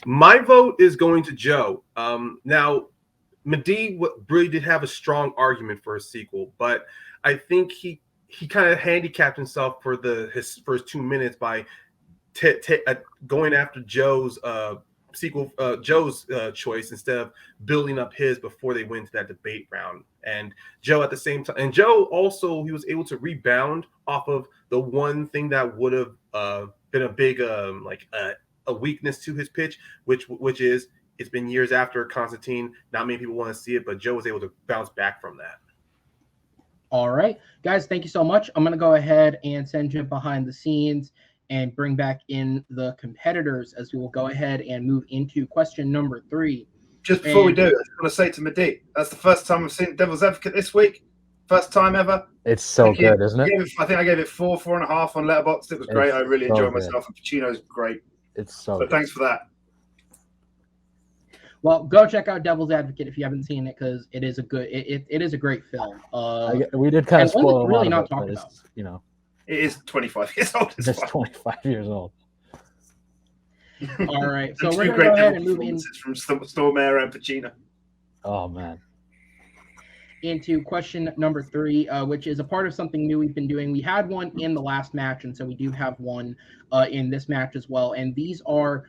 My vote is going to Joe. Now, Madeeh really did have a strong argument for a sequel, but I think he kind of handicapped himself for his first 2 minutes by going after Joe's choice instead of building up his before they went to that debate round. And Joe at the same time, and Joe also, he was able to rebound off of the one thing that would have been a big a weakness to his pitch, which is it's been years after Constantine. Not many people want to see it, but Joe was able to bounce back from that. All right, guys, thank you so much. I'm going to go ahead and send you behind the scenes and bring back in the competitors as we will go ahead and move into question number 3. Just before we do, I just want to say to Madeeh, that's the first time I've seen Devil's Advocate this week. First time ever. It's so good, isn't it? I think I gave it 4.5 on Letterboxd. It was great. I really enjoyed myself, and Pacino's great. It's so good. Thanks for that. Well, go check out Devil's Advocate if you haven't seen it, because it is a good. It is a great film. We did kind of spoil really a lot not of talked it, about. You know, it is 25 years old. It's 25 years old. All right, so we're going to go ahead and move in from Stormare and Pacino. Oh man. Into question number 3, which is a part of something new we've been doing. We had one in the last match, and so we do have one in this match as well. And these are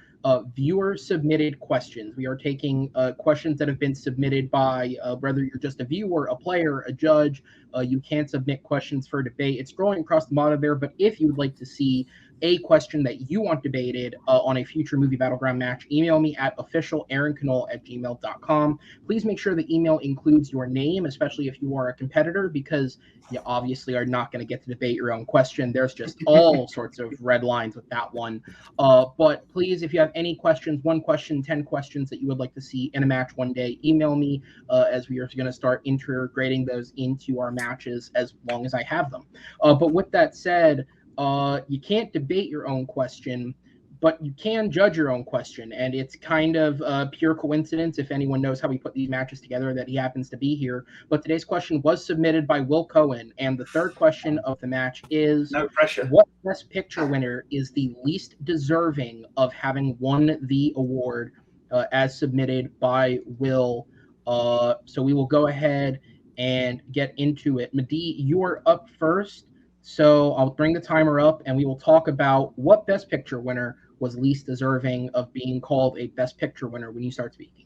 viewer submitted questions. We are taking questions that have been submitted by whether you're just a viewer, a player, a judge. You can submit questions for debate. It's scrolling across the bottom there, but if you would like to see a question that you want debated on a future Movie Battleground match, email me at officialaaronknoll@gmail.com. Please make sure the email includes your name, especially if you are a competitor, because you obviously are not going to get to debate your own question. There's just all sorts of red lines with that one. But please, if you have any questions, 1 question, 10 questions that you would like to see in a match one day, email me as we are going to start integrating those into our matches as long as I have them. But with that said, you can't debate your own question, but you can judge your own question. And it's kind of pure coincidence, if anyone knows how we put these matches together, that he happens to be here. But today's question was submitted by Will Cohen. And the third question of the match is, no pressure. What Best Picture winner is the least deserving of having won the award, as submitted by Will? So we will go ahead and get into it. Madeeh, you are up first. So I'll bring the timer up, and we will talk about what Best Picture winner was least deserving of being called a Best Picture winner when you start speaking.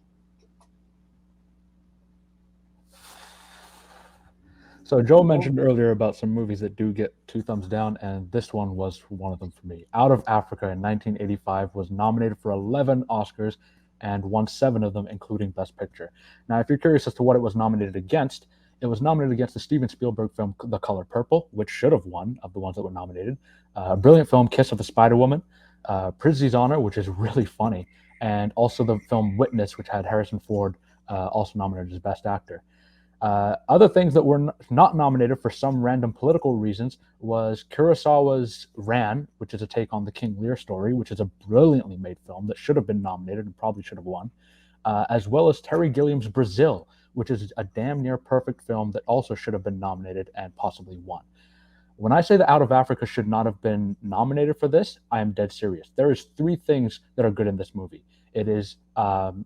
So Joe mentioned earlier about some movies that do get 2 thumbs down, and this one was one of them for me. Out of Africa in 1985 was nominated for 11 Oscars and won 7 of them, including Best Picture. Now, if you're curious as to what it was nominated against, it was nominated against the Steven Spielberg film The Color Purple, which should have won of the ones that were nominated. Brilliant film Kiss of the Spider Woman, Prizzi's Honor, which is really funny, and also the film Witness, which had Harrison Ford also nominated as Best Actor. Other things that were not nominated for some random political reasons was Kurosawa's Ran, which is a take on the King Lear story, which is a brilliantly made film that should have been nominated and probably should have won, as well as Terry Gilliam's Brazil, which is a damn near perfect film that also should have been nominated and possibly won. When I say that Out of Africa should not have been nominated for this, I am dead serious. There is 3 things that are good in this movie. It is Meryl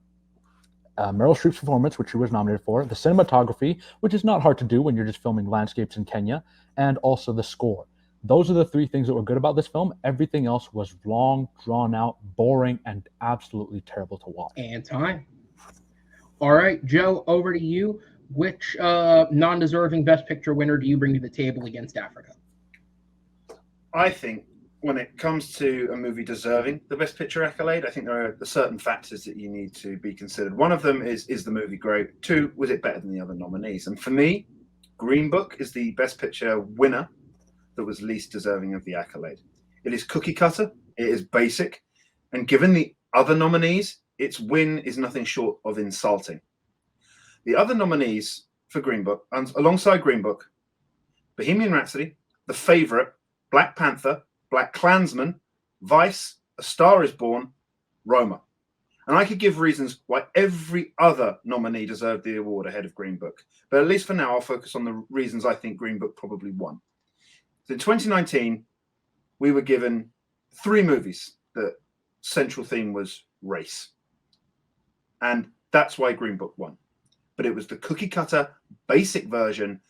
Streep's performance, which she was nominated for, the cinematography, which is not hard to do when you're just filming landscapes in Kenya, and also the score. Those are the 3 things that were good about this film. Everything else was long, drawn out, boring, and absolutely terrible to watch. And time. All right, Joe, over to you. Which non-deserving Best Picture winner do you bring to the table against Africa? I think when it comes to a movie deserving the Best Picture accolade, I think there are certain factors that you need to be considered. One of them is the movie great? 2, was it better than the other nominees? And for me, Green Book is the Best Picture winner that was least deserving of the accolade. It is cookie cutter, it is basic, and given the other nominees, its win is nothing short of insulting. The other nominees for Green Book, alongside Green Book, Bohemian Rhapsody, The Favourite, Black Panther, Black Klansman, Vice, A Star is Born, Roma. And I could give reasons why every other nominee deserved the award ahead of Green Book. But at least for now, I'll focus on the reasons I think Green Book probably won. So in 2019, we were given 3 movies that central theme was race. And that's why Green Book won. But it was the cookie cutter basic version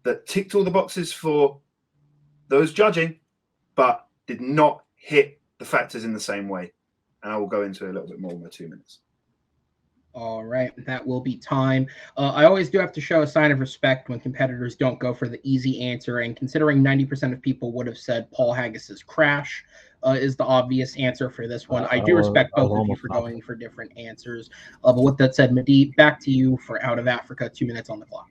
that ticked all the boxes for those judging, but did not hit the factors in the same way. And I will go into a little bit more in my 2 minutes. All right, that will be time. I always do have to show a sign of respect when competitors don't go for the easy answer. And considering 90% of people would have said Paul Haggis's Crash is the obvious answer for this one, I do respect both of you for going for different answers. But with that said, Madeeh, back to you for Out of Africa. 2 minutes on the clock.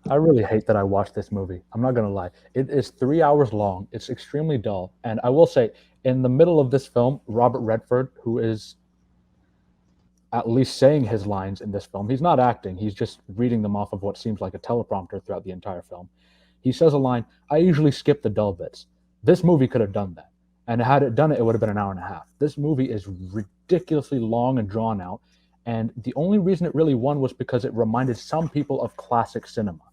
I really hate that I watched this movie. I'm not gonna lie. It is 3 hours long. It's extremely dull. And I will say, in the middle of this film, Robert Redford, who is at least saying his lines in this film, he's not acting. He's just reading them off of what seems like a teleprompter throughout the entire film. He says a line, I usually skip the dull bits. This movie could have done that. And had it done it, it would have been an hour and a half. This movie is ridiculously long and drawn out. And the only reason it really won was because it reminded some people of classic cinema.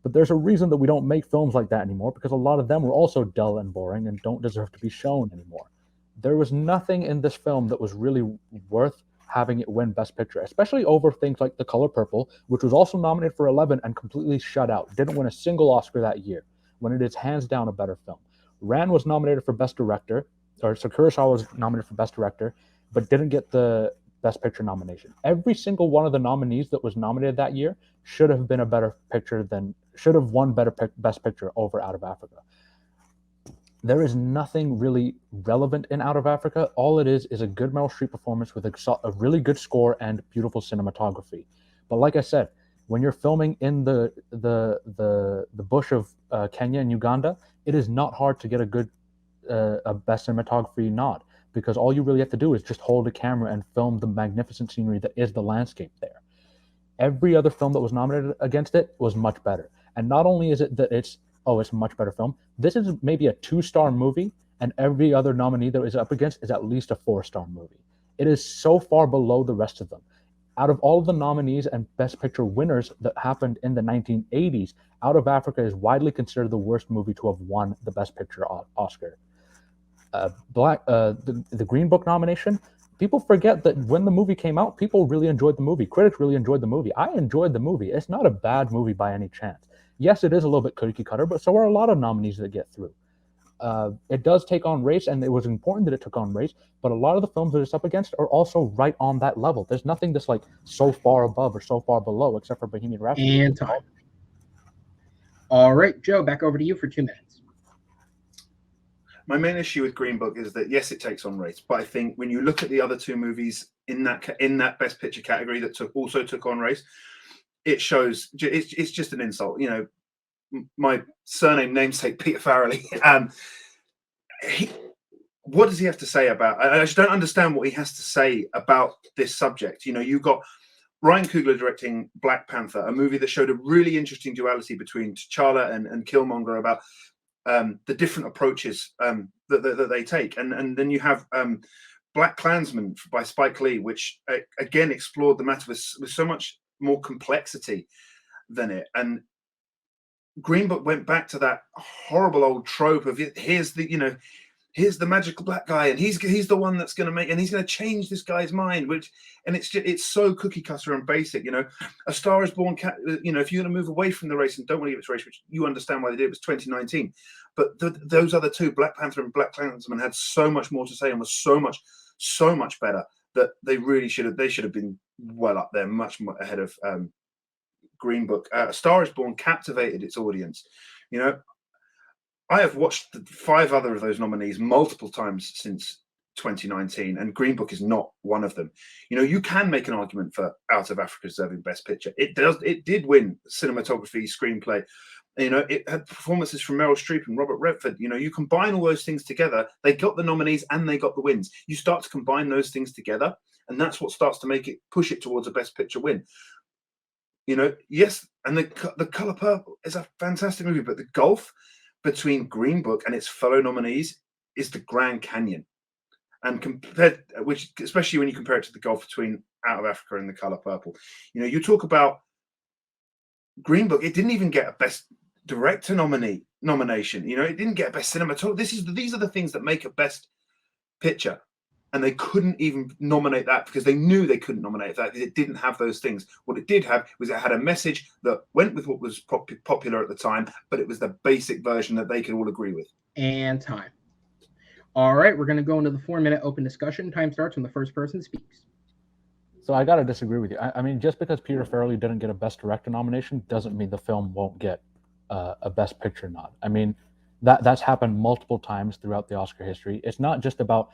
But there's a reason that we don't make films like that anymore, because a lot of them were also dull and boring and don't deserve to be shown anymore. There was nothing in this film that was really worth having it win Best Picture, especially over things like The Color Purple, which was also nominated for 11 and completely shut out. Didn't win a single Oscar that year, when it is hands down a better film. Ran was nominated for Best Director, or so Kurosawa was nominated for Best Director, but didn't get the Best Picture nomination. Every single one of the nominees that was nominated that year should have been a better picture than, should have won Best Picture over Out of Africa. There is nothing really relevant in Out of Africa. All it is a good Meryl Streep performance with a really good score and beautiful cinematography. But like I said, when you're filming in the bush of Kenya and Uganda, it is not hard to get a best cinematography nod, because all you really have to do is just hold a camera and film the magnificent scenery that is the landscape there. Every other film that was nominated against it was much better. And not only is it that it's a much better film, this is maybe a 2-star movie, and every other nominee that is up against is at least a 4-star movie. It is so far below the rest of them. Out of all of the nominees and Best Picture winners that happened in the 1980s, Out of Africa is widely considered the worst movie to have won the Best Picture Oscar. The Green Book nomination, people forget that when the movie came out, people really enjoyed the movie. Critics really enjoyed the movie. I enjoyed the movie. It's not a bad movie by any chance. Yes, it is a little bit cookie cutter, but so are a lot of nominees that get through. It does take on race, and it was important that it took on race, but a lot of the films that it's up against are also right on that level. There's nothing that's like so far above or so far below, except for Bohemian Rhapsody. And time. All right, Joe, back over to you for 2 minutes. My main issue with Green Book is that, yes, it takes on race, but I think when you look at the other 2 movies in that Best Picture category that also took on race, it shows it's just an insult. You know, my surname namesake Peter Farrelly. What does he have to say about? I just don't understand what he has to say about this subject. You know, you've got Ryan Coogler directing Black Panther, a movie that showed a really interesting duality between T'Challa and Killmonger about the different approaches that they take, and then you have Black Klansman by Spike Lee, which again explored the matter with so much more complexity than it. And Green Book went back to that horrible old trope of here's the magical black guy, and he's the one that's going to make, and he's going to change this guy's mind. It's so cookie cutter and basic. You know, A Star Is Born. You know, if you're going to move away from the race and don't want to give it to race, which you understand why they did, it was 2019. But those other 2, Black Panther and Black Klansman, had so much more to say and was so much better that they really should have been well up there, much more ahead of Green Book. A Star Is Born captivated its audience. You know, I have watched 5 other of those nominees multiple times since 2019, and Green Book is not one of them. You know, you can make an argument for Out of Africa deserving Best Picture. It did win cinematography, screenplay. You know, it had performances from Meryl Streep and Robert Redford. You know, you combine all those things together, they got the nominees and they got the wins. You start to combine those things together, and that's what starts to push it towards a Best Picture win. You know, yes, and the Color Purple is a fantastic movie, but the gulf between Green Book and its fellow nominees is the Grand Canyon, and especially when you compare it to the gulf between Out of Africa and the Color Purple. You know, you talk about Green Book, it didn't even get a Best Director nomination. You know, it didn't get a Best Cinematography. These are the things that make a Best Picture, and they couldn't even nominate that because they knew they couldn't nominate that because it didn't have those things. What it did have was it had a message that went with what was popular at the time, but it was the basic version that they could all agree with. And time. All right, we're going to go into the 4-minute open discussion. Time starts when the first person speaks. So I got to disagree with you. I mean, just because Peter Farrelly didn't get a Best Director nomination doesn't mean the film won't get a Best Picture nod. I mean, that's happened multiple times throughout the Oscar history. It's not just about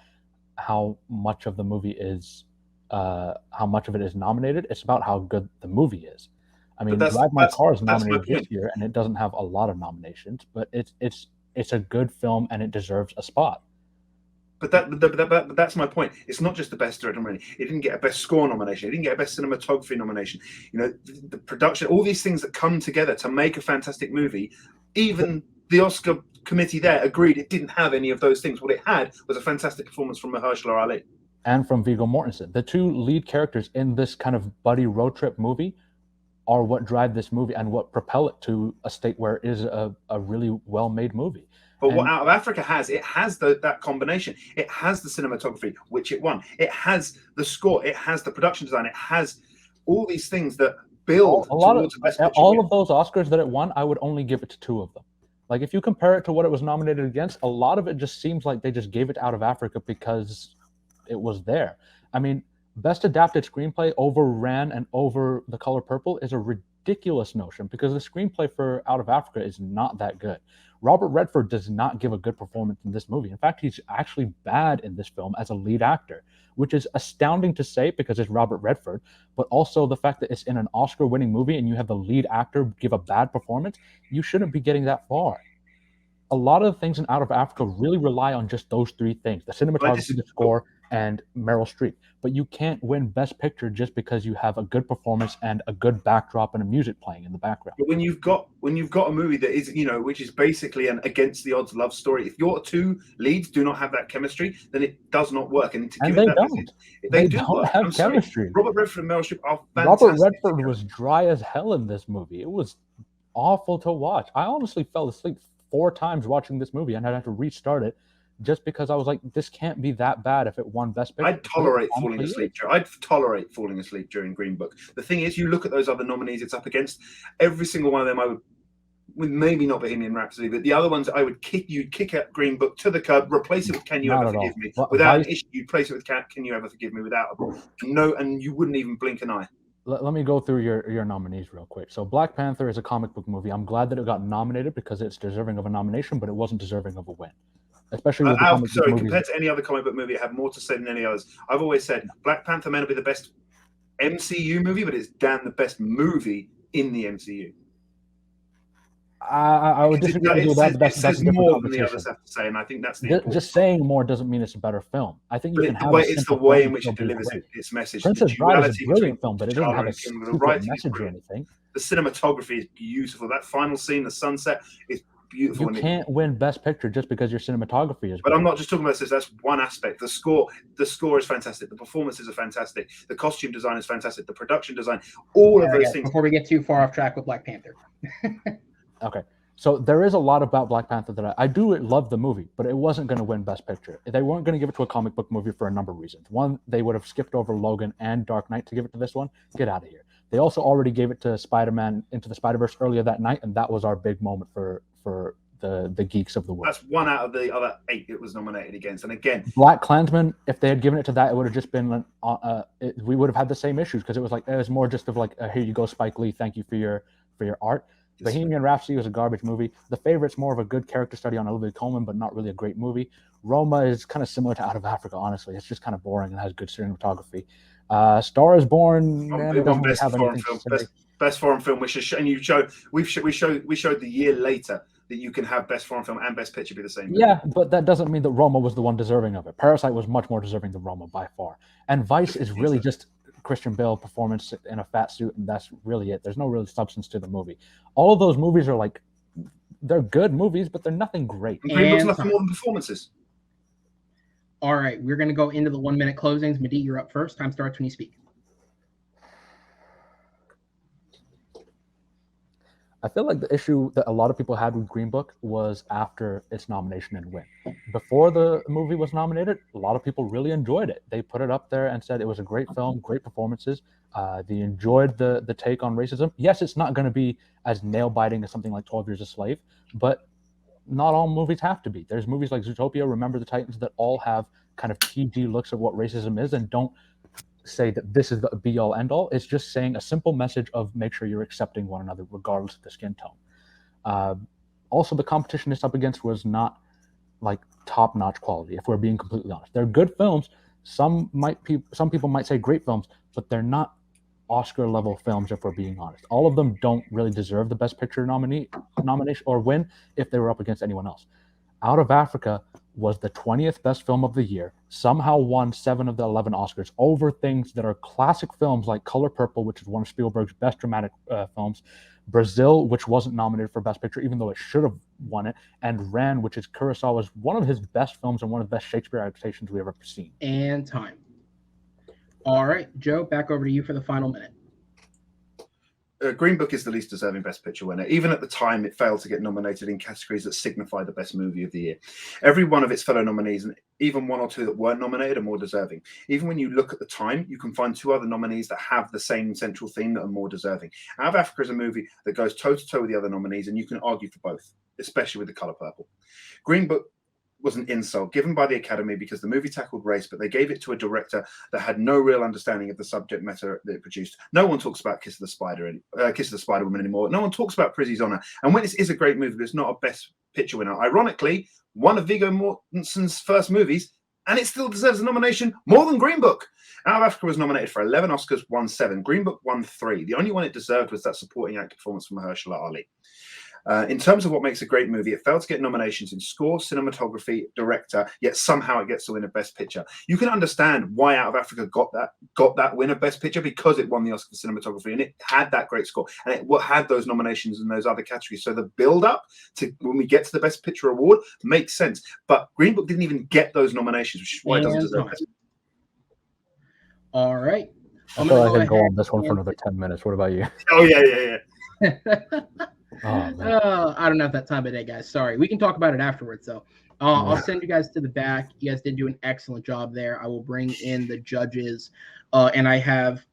how much of the movie is, how much of it is nominated. It's about how good the movie is. I mean, that's- Drive My that's- Car is that's my nominated this point. year, and it doesn't have a lot of nominations, but it's a good film and it deserves a spot. But that's my point. It's not just the best director nomination. It didn't get a best score nomination. It didn't get a best cinematography nomination. You know, the production, all these things that come together to make a fantastic movie. Even the Oscar committee there agreed it didn't have any of those things. What it had was a fantastic performance from Mahershala Ali and from Viggo Mortensen. The two lead characters in this kind of buddy road trip movie are what drive this movie and what propel it to a state where it is a really well-made movie. But what Out of Africa has, it has that combination. It has the cinematography, which it won. It has the score. It has the production design. It has all these things that build towards the best picture. All of those Oscars that it won, I would only give it to two of them. Like, if you compare it to what it was nominated against, a lot of it just seems like they just gave it to Out of Africa because it was there. I mean, Best Adapted Screenplay over Ran and over The Color Purple is a ridiculous notion because the screenplay for Out of Africa is not that good. Robert Redford does not give a good performance in this movie. In fact, he's actually bad in this film as a lead actor, which is astounding to say because it's Robert Redford, but also the fact that it's in an Oscar-winning movie and you have the lead actor give a bad performance, you shouldn't be getting that far. A lot of the things in Out of Africa really rely on just those three things: the cinematography, the score, and Meryl Streep. But you can't win Best Picture just because you have a good performance and a good backdrop and a music playing in the background. But when you've got a movie that is, you know, which is basically an against the odds love story, if your two leads do not have that chemistry, then it does not work. And they don't. They don't have chemistry. Robert Redford and Meryl Streep are fantastic. Robert Redford was dry as hell in this movie. It was awful to watch. I honestly fell asleep 4 times watching this movie and I'd have to restart it just because I was like, this can't be that bad if it won Best Picture. I'd tolerate falling asleep during Green Book. The thing is, you look at those other nominees it's up against, every single one of them I would, with maybe not Bohemian Rhapsody, but the other ones I would kick out Green Book to the curb, replace it with Can You Ever Forgive Me? Without an issue, you'd place it with Can You Ever Forgive Me without no, and you wouldn't even blink an eye. Let me go through your nominees real quick. So Black Panther is a comic book movie. I'm glad that it got nominated because it's deserving of a nomination, but it wasn't deserving of a win. Especially with compared to any other comic book movie, it had more to say than any others. I've always said Black Panther may not be the best MCU movie, but it's damn the best movie in the MCU. I would disagree with that. It says more than the others have to say, and I think that's the just saying more doesn't mean it's a better film. I think you can have it's the way in which it delivers its message. Princess Bride is a brilliant film, but it doesn't have a stupid message or anything. The cinematography is beautiful. That final scene, the sunset, is beautiful. You can't win Best Picture just because your cinematography is But I'm not just talking about this. That's one aspect. The score is fantastic. The performances are fantastic. The costume design is fantastic. The production design, all of those things. Before we get too far off track with Black Panther. Okay. So there is a lot about Black Panther that I do love the movie, but it wasn't going to win Best Picture. They weren't going to give it to a comic book movie for a number of reasons. One, they would have skipped over Logan and Dark Knight to give it to this one. Get out of here. They also already gave it to Spider-Man Into the Spider-Verse earlier that night, and that was our big moment for the geeks of the world. That's one out of the other 8 it was nominated against. And again, Black Klansman, if they had given it to that, it would have just been we would have had the same issues because it was more just of like, here you go, Spike Lee, thank you for your art. Bohemian Rhapsody was a garbage movie. The Favorite's more of a good character study on Olivia Colman, but not really a great movie. Roma is kind of similar to Out of Africa, honestly. It's just kind of boring and has good cinematography. Star is Born. Best foreign film, which is, and we showed the year later that you can have best foreign film and best picture be the same. Yeah, but that doesn't mean that Roma was the one deserving of it. Parasite was much more deserving than Roma by far. And Vice is really just Christian Bale performance in a fat suit, and that's really it. There's no real substance to the movie. All of those movies are like, they're good movies, but they're nothing great. And Green Book's nothing more than performances. All right, we're going to go into the 1-minute closings. Madeeh, you're up first. Time starts when you speak. I feel like the issue that a lot of people had with Green Book was after its nomination and win. Before the movie was nominated, a lot of people really enjoyed it. They put it up there and said it was a great film, great performances. They enjoyed the take on racism. Yes, it's not going to be as nail-biting as something like 12 Years a Slave, but not all movies have to be. There's movies like Zootopia, Remember the Titans, that all have kind of PG looks of what racism is and don't say that this is the be-all, end-all. It's just saying a simple message of make sure you're accepting one another regardless of the skin tone. Also, the competition it's up against was not like top-notch quality, if we're being completely honest. They're good films. Some people might say great films, but they're not Oscar level films, if we're being honest. All of them don't really deserve the Best Picture nomination or win if they were up against anyone else. Out of Africa was the 20th best film of the year, somehow won 7 of the 11 Oscars over things that are classic films like Color Purple, which is one of Spielberg's best dramatic films, Brazil, which wasn't nominated for Best Picture, even though it should have won it, and Ran, which is Kurosawa's one of his best films and one of the best Shakespeare adaptations we've ever seen. And time. All right, Joe, back over to you for the final minute. Green Book is the least deserving Best Picture winner. Even at the time, it failed to get nominated in categories that signify the best movie of the year. Every one of its fellow nominees, and even one or two that weren't nominated, are more deserving. Even when you look at the time, you can find 2 other nominees that have the same central theme that are more deserving. Out of Africa is a movie that goes toe-to-toe with the other nominees, and you can argue for both, especially with The Color Purple. Green Book was an insult given by the Academy because the movie tackled race, but they gave it to a director that had no real understanding of the subject matter that it produced. No one talks about Kiss of the Spider Woman anymore. No one talks about Prizzy's Honor. And when this is a great movie, but it's not a Best Picture winner. Ironically, one of Viggo Mortensen's first movies, and it still deserves a nomination more than Green Book. Out of Africa was nominated for 11 Oscars, won 7. Green Book won 3. The only one it deserved was that supporting actor performance from Mahershala Ali. In terms of what makes a great movie, it failed to get nominations in score, cinematography, director, yet somehow it gets to win a Best Picture. You can understand why Out of Africa got that win of Best Picture, because it won the Oscar for cinematography and it had that great score and it had those nominations in those other categories. So the build-up to when we get to the Best Picture award makes sense. But Green Book didn't even get those nominations, which is why it doesn't deserve Best Picture. All right. I feel like I could go on this one for another 10 minutes. What about you? Oh, yeah. I don't have that time of day, guys. Sorry. We can talk about it afterwards, though. I'll send you guys to the back. You guys did do an excellent job there. I will bring in the judges. And I have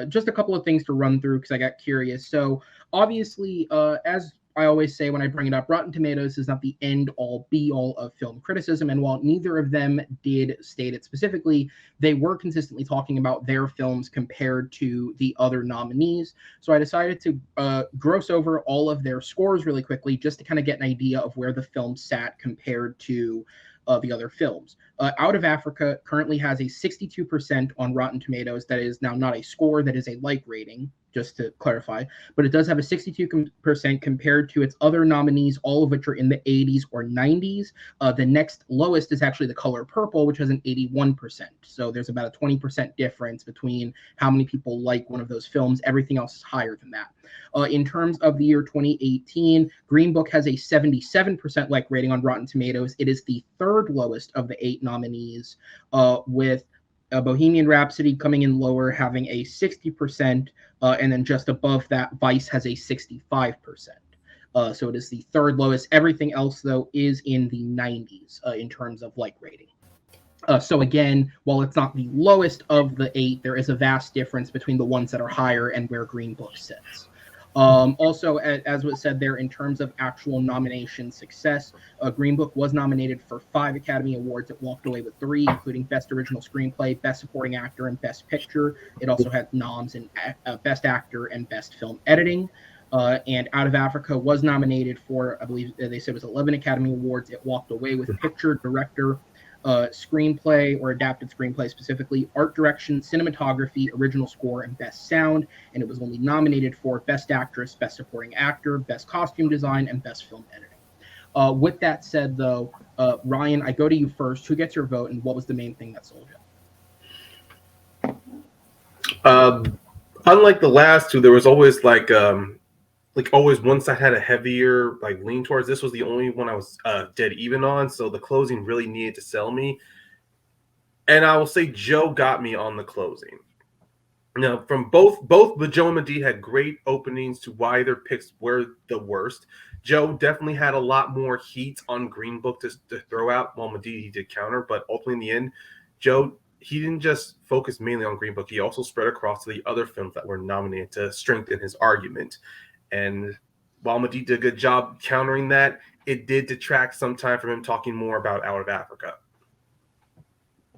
just a couple of things to run through because I got curious. So, obviously, as I always say when I bring it up, Rotten Tomatoes is not the end-all, be-all of film criticism. And while neither of them did state it specifically, they were consistently talking about their films compared to the other nominees. So I decided to gross over all of their scores really quickly just to kind of get an idea of where the film sat compared to the other films. Out of Africa currently has a 62% on Rotten Tomatoes. That is now not a score, that is a like rating, just to clarify. But it does have a 62% compared to its other nominees, all of which are in the 80s or 90s. The next lowest is actually The Color Purple, which has an 81%. So there's about a 20% difference between how many people like one of those films. Everything else is higher than that. In terms of the year 2018, Green Book has a 77% like rating on Rotten Tomatoes. It is the third lowest of the 8 nominees, with Bohemian Rhapsody coming in lower, having a 60%, and then just above that, Vice has a 65%. So it is the third lowest. Everything else, though, is in the 90s in terms of like rating. So again, while it's not the lowest of the 8, there is a vast difference between the ones that are higher and where Green Book sits. Also, as was said there, in terms of actual nomination success, Green Book was nominated for 5 Academy Awards. It walked away with 3, including Best Original Screenplay, Best Supporting Actor, and Best Picture. It also had noms in Best Actor and Best Film Editing. And Out of Africa was nominated for, I believe they said it was 11 Academy Awards. It walked away with Picture, Director, Screenplay or Adapted Screenplay specifically, Art Direction, Cinematography, Original Score, and Best Sound. And it was only nominated for Best Actress, Best Supporting Actor, Best Costume Design, and Best Film Editing. With that said, though, Ryan, I go to you first. Who gets your vote, and what was the main thing that sold you? Unlike the last 2, there was always always one side had a heavier lean towards. This was the only one I was dead even on, so the closing really needed to sell me. And I will say Joe got me on the closing. Now, from both Joe and Madeeh had great openings to why their picks were the worst. Joe definitely had a lot more heat on Green Book to throw out, while Madeeh, he did counter. But ultimately, in the end, Joe, he didn't just focus mainly on Green Book. He also spread across to the other films that were nominated to strengthen his argument. And while Madeeh did a good job countering that, it did detract some time from him talking more about Out of Africa.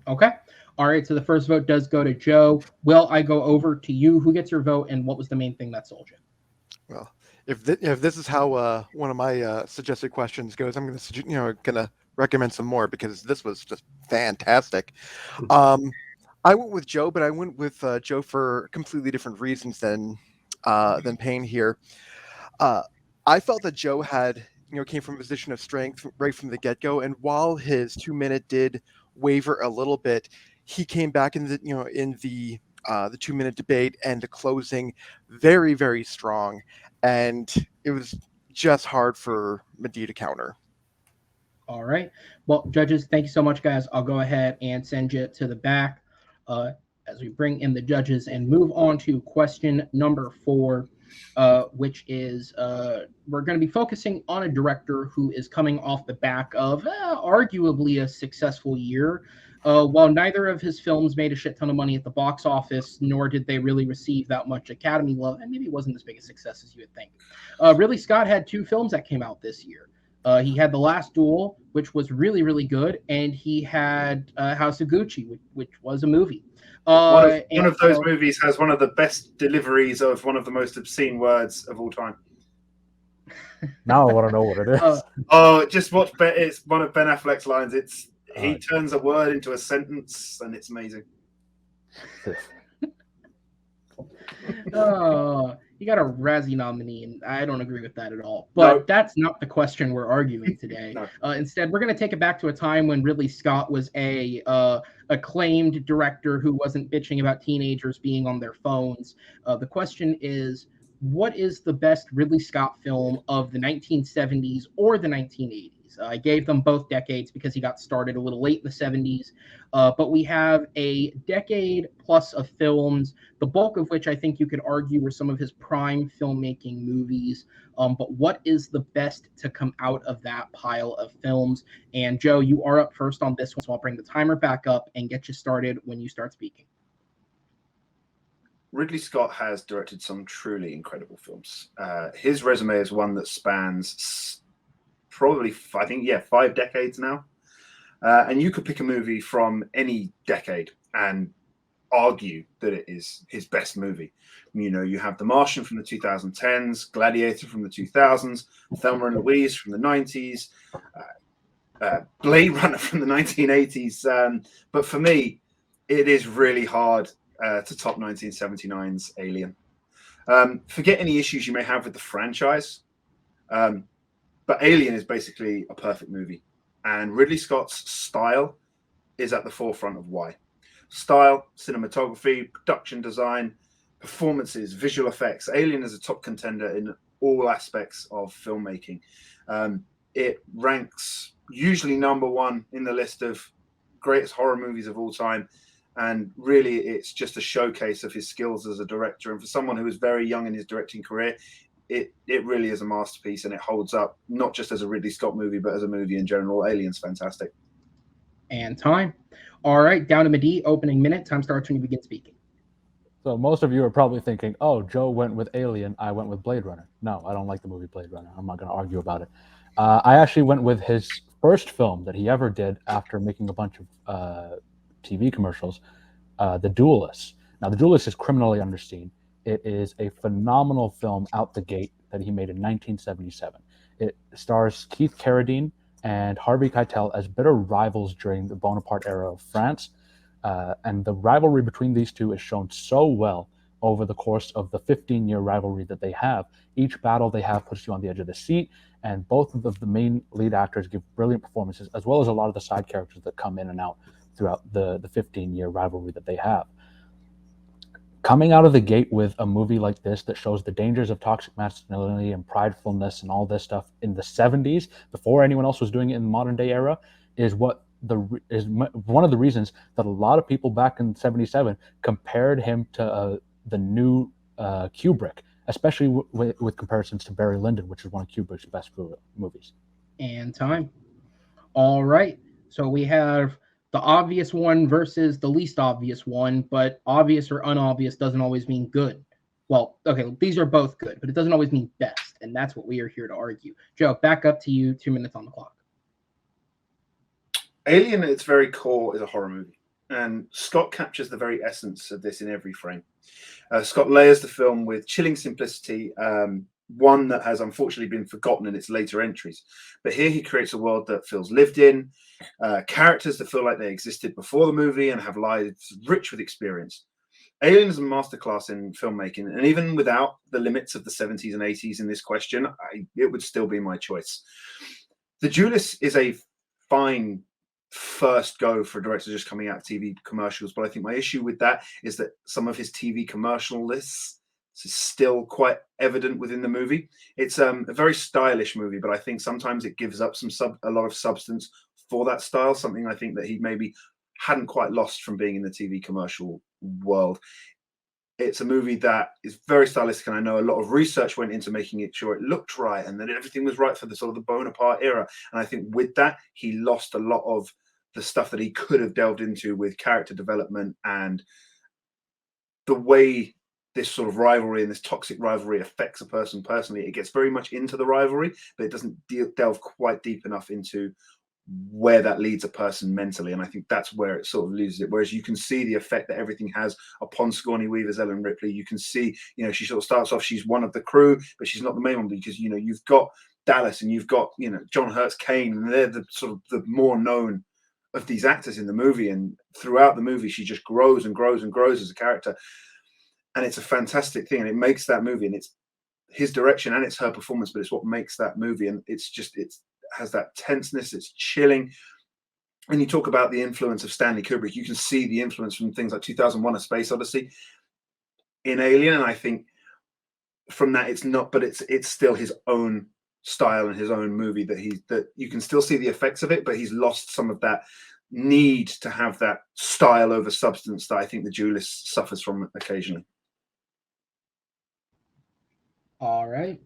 Okay. All right. So the first vote does go to Joe. Will, I go over to you. Who gets your vote, and what was the main thing that sold you? Well, if this is how one of my suggested questions goes, I'm going to recommend some more because this was just fantastic. I went with Joe, but I went with Joe for completely different reasons than Payne here. I felt that Joe had, came from a position of strength right from the get-go, and while his 2-minute did waver a little bit, he came back in the 2-minute debate and the closing very, very strong, and it was just hard for Madeeh to counter. All right. Well, judges, thank you so much, guys. I'll go ahead and send you to the back as we bring in the judges and move on to question number 4, which is we're going to be focusing on a director who is coming off the back of arguably a successful year. While neither of his films made a shit ton of money at the box office, nor did they really receive that much Academy love, and maybe it wasn't as big a success as you would think. Ridley Scott had 2 films that came out this year. He had The Last Duel, which was really, really good, and he had House of Gucci, which was a movie. One of those movies has one of the best deliveries of one of the most obscene words of all time. Now I want to know what it is. Just watch. It's one of Ben Affleck's lines. He turns a word into a sentence, and it's amazing. You got a Razzie nominee, and I don't agree with that at all. But that's not the question we're arguing today. No. Instead, we're going to take it back to a time when Ridley Scott was a acclaimed director who wasn't bitching about teenagers being on their phones. The question is, what is the best Ridley Scott film of the 1970s or the 1980s? I gave them both decades because he got started a little late in the 70s, but we have a decade plus of films, the bulk of which I think you could argue were some of his prime filmmaking movies. But what is the best to come out of that pile of films? And Joe, you are up first on this one, so I'll bring the timer back up and get you started when you start speaking. Ridley Scott has directed some truly incredible films. His resume is one that spans probably, 5 decades now. And you could pick a movie from any decade and argue that it is his best movie. You have The Martian from the 2010s, Gladiator from the 2000s, Thelma and Louise from the 90s, Blade Runner from the 1980s. But for me, it is really hard to top 1979's Alien. Forget any issues you may have with the franchise. But Alien is basically a perfect movie. And Ridley Scott's style is at the forefront of why. Style, cinematography, production design, performances, visual effects. Alien is a top contender in all aspects of filmmaking. It ranks usually number 1 in the list of greatest horror movies of all time. And really, it's just a showcase of his skills as a director. And for someone who is very young in his directing career, it really is a masterpiece, and it holds up not just as a Ridley Scott movie, but as a movie in general. Alien's fantastic. And time. All right, down to Madeeh, opening minute. Time starts when you begin speaking. So most of you are probably thinking, oh, Joe went with Alien, I went with Blade Runner. No, I don't like the movie Blade Runner. I'm not going to argue about it. I actually went with his first film that he ever did after making a bunch of TV commercials, The Duelist. Now, The Duelist is criminally underseen. It is a phenomenal film out the gate that he made in 1977. It stars Keith Carradine and Harvey Keitel as bitter rivals during the Bonaparte era of France. And the rivalry between these two is shown so well over the course of the 15-year rivalry that they have. Each battle they have puts you on the edge of the seat, and both of the main lead actors give brilliant performances, as well as a lot of the side characters that come in and out throughout the 15-year rivalry that they have. Coming out of the gate with a movie like this that shows the dangers of toxic masculinity and pridefulness and all this stuff in the 70s, before anyone else was doing it in the modern day era, is one of the reasons that a lot of people back in 77 compared him to the new Kubrick, especially with comparisons to Barry Lyndon, which is one of Kubrick's best movies. And time. All right. So we have the obvious one versus the least obvious one, but obvious or unobvious doesn't always mean good. Well, okay, these are both good, but it doesn't always mean best, and that's what we are here to argue. Joe, back up to you, 2 minutes on the clock. Alien, at its very core, is a horror movie, and Scott captures the very essence of this in every frame. Scott layers the film with chilling simplicity, one that has unfortunately been forgotten in its later entries. But here he creates a world that feels lived in, characters that feel like they existed before the movie and have lives rich with experience. Alien is a masterclass in filmmaking, and even without the limits of the 70s and 80s in this question, it would still be my choice. The Duelist is a fine first go for a director just coming out of TV commercials, but I think my issue with that is that some of his TV commercial lists is still quite evident within the movie. It's a very stylish movie, but I think sometimes it gives up a lot of substance for that style, something I think that he maybe hadn't quite lost from being in the TV commercial world. It's a movie that is very stylistic, and I know a lot of research went into making it sure it looked right and that everything was right for the sort of the Bonaparte era. And I think with that, he lost a lot of the stuff that he could have delved into with character development and the way this sort of rivalry and this toxic rivalry affects a person personally. It gets very much into the rivalry, but it doesn't delve quite deep enough into where that leads a person mentally. And I think that's where it sort of loses it. Whereas you can see the effect that everything has upon Sigourney Weaver's Ellen Ripley. You can see, you know, she sort of starts off, she's one of the crew, but she's not the main one, because, you know, you've got Dallas and you've got, you know, John Hurts Kane, and they're the sort of the more known of these actors in the movie. And throughout the movie, she just grows and grows and grows as a character. And it's a fantastic thing. And it makes that movie, and it's his direction and it's her performance, but it's what makes that movie. And it's just, it has that tenseness. It's chilling. And you talk about the influence of Stanley Kubrick. You can see the influence from things like 2001: A Space Odyssey in Alien. And I think from that, it's not, but it's still his own style and his own movie that you can still see the effects of it, but he's lost some of that need to have that style over substance that I think the Duelist suffers from occasionally. All right.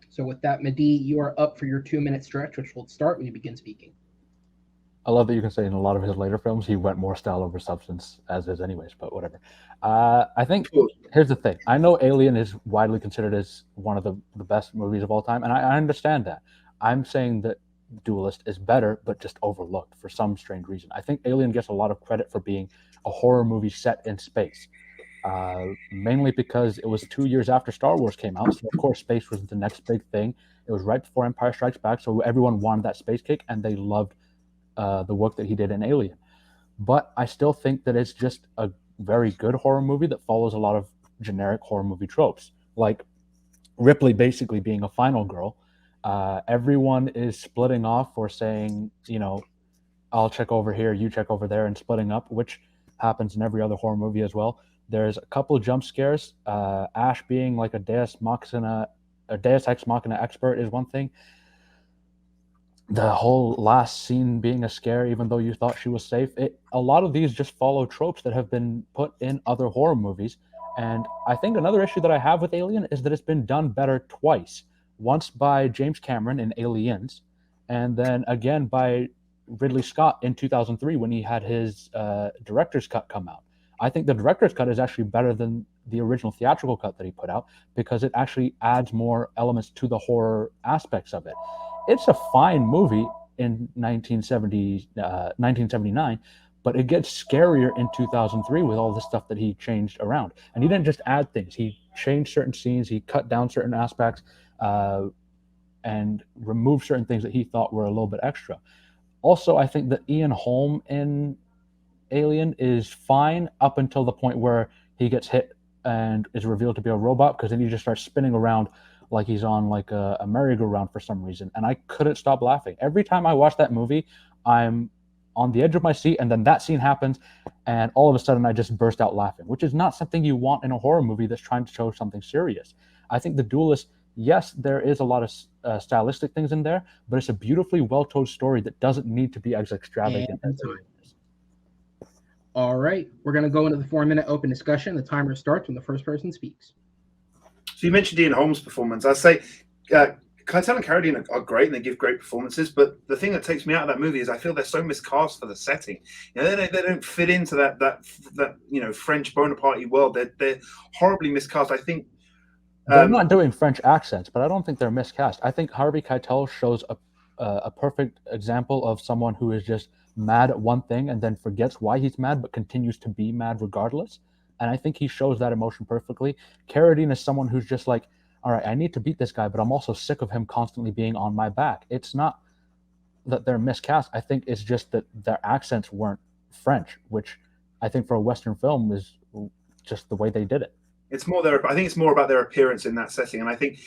So with that, Madeeh, you are up for your 2-minute stretch, which will start when you begin speaking. I love that you can say in a lot of his later films he went more style over substance, as is anyways, but whatever. I think here's the thing. I know Alien is widely considered as one of the best movies of all time, and I understand that. I'm saying that Duelist is better, but just overlooked for some strange reason. I think Alien gets a lot of credit for being a horror movie set in space, mainly because it was 2 years after Star Wars came out, so of course space was the next big thing. It was right before Empire Strikes Back, so everyone wanted that space kick, and they loved the work that he did in Alien. But I still think that it's just a very good horror movie that follows a lot of generic horror movie tropes, like Ripley basically being a final girl. Everyone is splitting off or saying, you know, I'll check over here, you check over there, and splitting up, which happens in every other horror movie as well. There's a couple of jump scares. Ash being like a Deus Ex Machina expert is one thing. The whole last scene being a scare, even though you thought she was safe. A lot of these just follow tropes that have been put in other horror movies. And I think another issue that I have with Alien is that it's been done better twice. Once by James Cameron in Aliens, and then again by Ridley Scott in 2003 when he had his director's cut come out. I think the director's cut is actually better than the original theatrical cut that he put out, because it actually adds more elements to the horror aspects of it. It's a fine movie in 1979, but it gets scarier in 2003 with all the stuff that he changed around. And he didn't just add things. He changed certain scenes, he cut down certain aspects, and removed certain things that he thought were a little bit extra. Also, I think that Ian Holm in Alien is fine up until the point where he gets hit and is revealed to be a robot, because then he just starts spinning around like he's on like a merry-go-round for some reason, and I couldn't stop laughing. Every time I watch that movie, I'm on the edge of my seat, and then that scene happens, and all of a sudden I just burst out laughing, which is not something you want in a horror movie that's trying to show something serious. I think The Duelist, yes, there is a lot of stylistic things in there, but it's a beautifully well-told story that doesn't need to be as extravagant as it is. All right, we're going to go into the 4-minute open discussion. The timer starts when the first person speaks. So you mentioned Ian Holm's performance. I'd say Keitel and Carradine are great, and they give great performances. But the thing that takes me out of that movie is I feel they're so miscast for the setting. You know, they don't fit into that you know, French Bonaparte world. They're horribly miscast. I think they're not doing French accents, but I don't think they're miscast. I think Harvey Keitel shows a perfect example of someone who is just mad at one thing and then forgets why he's mad, but continues to be mad regardless. And I think he shows that emotion perfectly. Carradine is someone who's just like, all right, I need to beat this guy, but I'm also sick of him constantly being on my back. It's not that they're miscast. I think it's just that their accents weren't French, which I think for a Western film is just the way they did it. It's more I think it's more about their appearance in that setting, and I think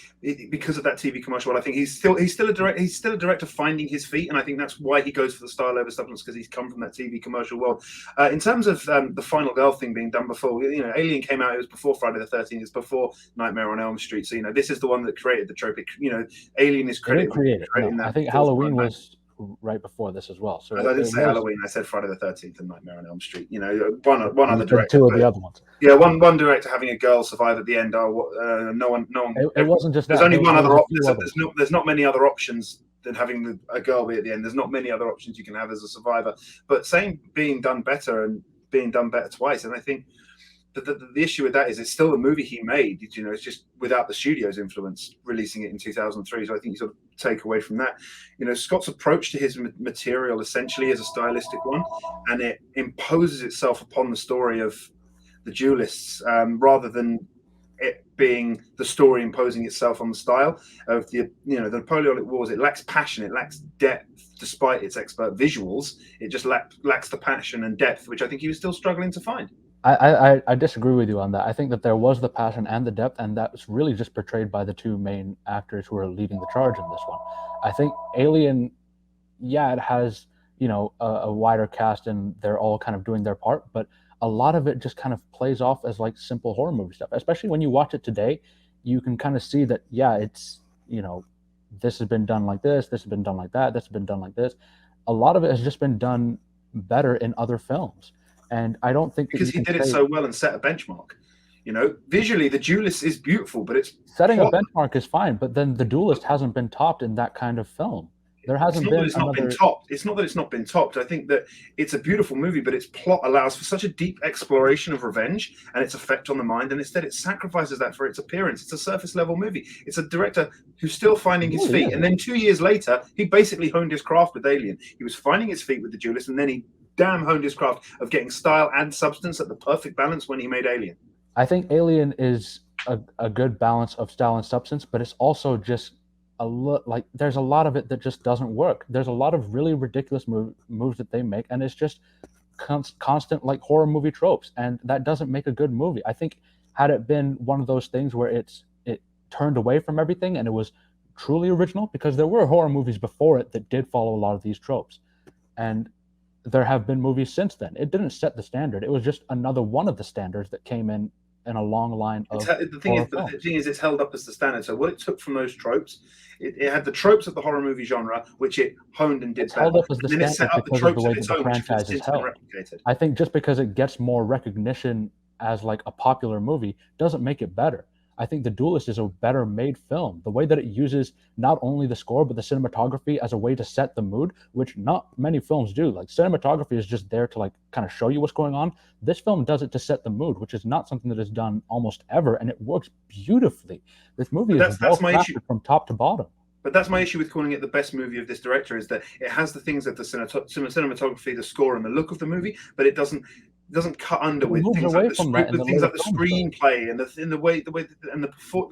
because of that TV commercial, I think he's still a director finding his feet, and I think that's why he goes for the style over substance, because he's come from that TV commercial world. In terms of the final girl thing being done before, Alien came out. It was before Friday the 13th. It's before Nightmare on Elm Street. So this is the one that created the trope. Alien is credited. No, I think Halloween was right before this as well. So I didn't say Halloween. I said Friday the 13th and Nightmare on Elm Street. One other director. Two of the other ones. Yeah, one director having a girl survive at the end. No one. It wasn't just. There's that. only one other option. There's not many other options than having a girl be at the end. There's not many other options you can have as a survivor. But being done better and being done better twice, and I think the issue with that is it's still a movie he made. It's just without the studio's influence, releasing it in 2003. So I think you sort of take away from that. Scott's approach to his material essentially is a stylistic one, and it imposes itself upon the story of the duelists rather than it being the story imposing itself on the style of the Napoleonic Wars. It lacks passion, it lacks depth, despite its expert visuals. It just lacks the passion and depth, which I think he was still struggling to find. I disagree with you on that. I think that there was the passion and the depth, and that was really just portrayed by the two main actors who are leading the charge in this one. I think Alien, it has a wider cast and they're all kind of doing their part, but a lot of it just kind of plays off as like simple horror movie stuff. Especially when you watch it today, you can kind of see that it's this has been done like this has been done like that, this has been done like this. A lot of it has just been done better in other films. And I don't think because he did it so well and set a benchmark. Visually, The Duelist is beautiful, but it's setting a benchmark is fine. But then The Duelist hasn't been topped in that kind of film. There hasn't been. It's not been topped. It's not that it's not been topped. I think that it's a beautiful movie, but its plot allows for such a deep exploration of revenge and its effect on the mind, and instead it sacrifices that for its appearance. It's a surface level movie. It's a director who's still finding his feet, and then 2 years later, he basically honed his craft with Alien. He was finding his feet with The Duelist, and then he honed his craft of getting style and substance at the perfect balance when he made Alien. I think Alien is a good balance of style and substance, but it's also just there's a lot of it that just doesn't work. There's a lot of really ridiculous moves that they make, and it's just constant like horror movie tropes, and that doesn't make a good movie. I think had it been one of those things where it turned away from everything and it was truly original, because there were horror movies before it that did follow a lot of these tropes, and there have been movies since then. It didn't set the standard. It was just another one of the standards that came in a long line of the thing is it's held up as the standard. So what it took from those tropes, it had the tropes of the horror movie genre, which it honed and did. It's held up as the standard because of the way that the franchise is held. I think just because it gets more recognition as like a popular movie doesn't make it better. I think The Duelist is a better made film. The way that it uses not only the score, but the cinematography as a way to set the mood, which not many films do. Like cinematography is just there to like kind of show you what's going on. This film does it to set the mood, which is not something that is done almost ever. And it works beautifully. This movie is well crafted from top to bottom. But that's my issue with calling it the best movie of this director, is that it has the things of the cinematography, the score, and the look of the movie, but it doesn't cut under with things like the screenplay and the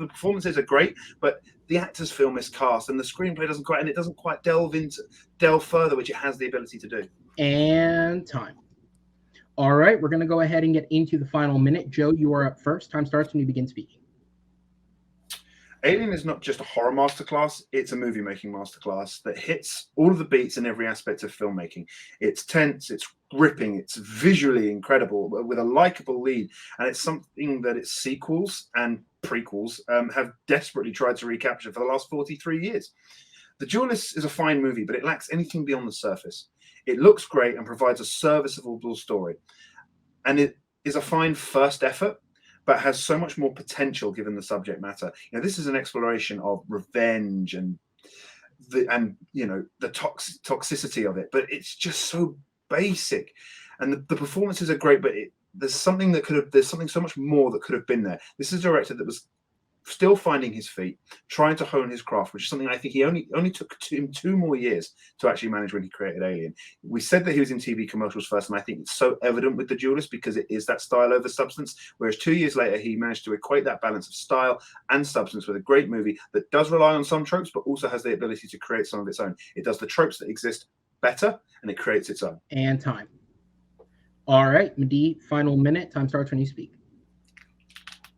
performances are great, but the actors feel miscast and the screenplay doesn't quite delve further, which it has the ability to do. And time. All right, we're going to go ahead and get into the final minute. Joe, you are up first. Time starts when you begin speaking. Alien is not just a horror masterclass, it's a movie-making masterclass that hits all of the beats in every aspect of filmmaking. It's tense, it's gripping, it's visually incredible, with a likable lead, and it's something that its sequels and prequels have desperately tried to recapture for the last 43 years. The Duelist is a fine movie, but it lacks anything beyond the surface. It looks great and provides a serviceable story, and it is a fine first effort, but has so much more potential given the subject matter. This is an exploration of revenge and the toxicity of it, but it's just so basic. And the performances are great, but there's something so much more that could have been there. This is a director that was still finding his feet, trying to hone his craft, which is something I think he only took him 2 more years to actually manage when he created Alien. We said that he was in TV commercials first, and I think it's so evident with The Duelist because it is that style over substance, whereas 2 years later, he managed to equate that balance of style and substance with a great movie that does rely on some tropes, but also has the ability to create some of its own. It does the tropes that exist better, and it creates its own. And time. All right, Madeeh, final minute. Time starts when you speak.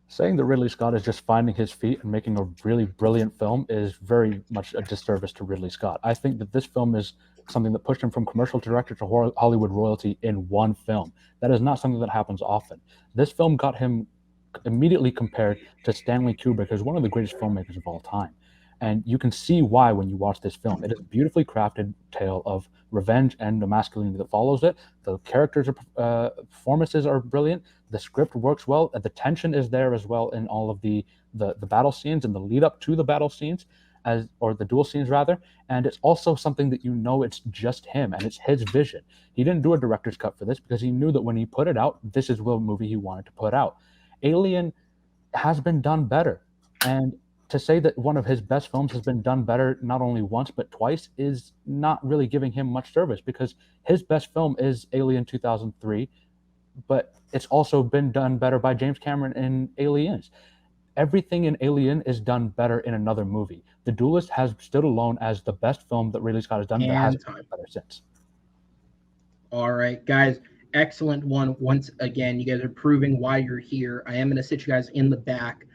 Saying that Ridley Scott is just finding his feet and making a really brilliant film is very much a disservice to Ridley Scott. I think that this film is something that pushed him from commercial director to Hollywood royalty in one film. That is not something that happens often. This film got him immediately compared to Stanley Kubrick as one of the greatest filmmakers of all time. And you can see why when you watch this film. It is a beautifully crafted tale of revenge and the masculinity that follows it. The characters' performances are brilliant. The script works well. The tension is there as well in all of the battle scenes and the lead up to the battle scenes, or the duel scenes rather. And it's also something that it's just him and it's his vision. He didn't do a director's cut for this because he knew that when he put it out, this is the movie he wanted to put out. Alien has been done better, and to say that one of his best films has been done better not only once but twice is not really giving him much service, because his best film is Alien 2003, but it's also been done better by James Cameron in Aliens. Everything in Alien is done better in another movie. The Duelist has stood alone as the best film that Ridley Scott has done, that has been better since. All right, guys. Excellent one. Once again, you guys are proving why you're here. I am going to sit you guys in the back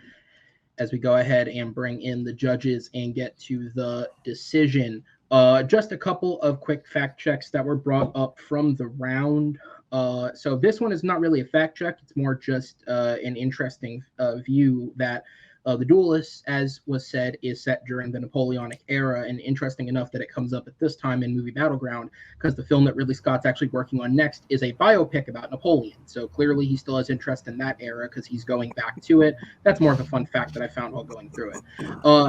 as we go ahead and bring in the judges and get to the decision. Just a couple of quick fact checks that were brought up from the round. So this one is not really a fact check. It's more just an interesting view that The Duelist, as was said, is set during the Napoleonic era, and interesting enough that it comes up at this time in Movie Battleground, because the film that Ridley Scott's actually working on next is a biopic about Napoleon. So clearly he still has interest in that era because he's going back to it. That's more of a fun fact that I found while going through it.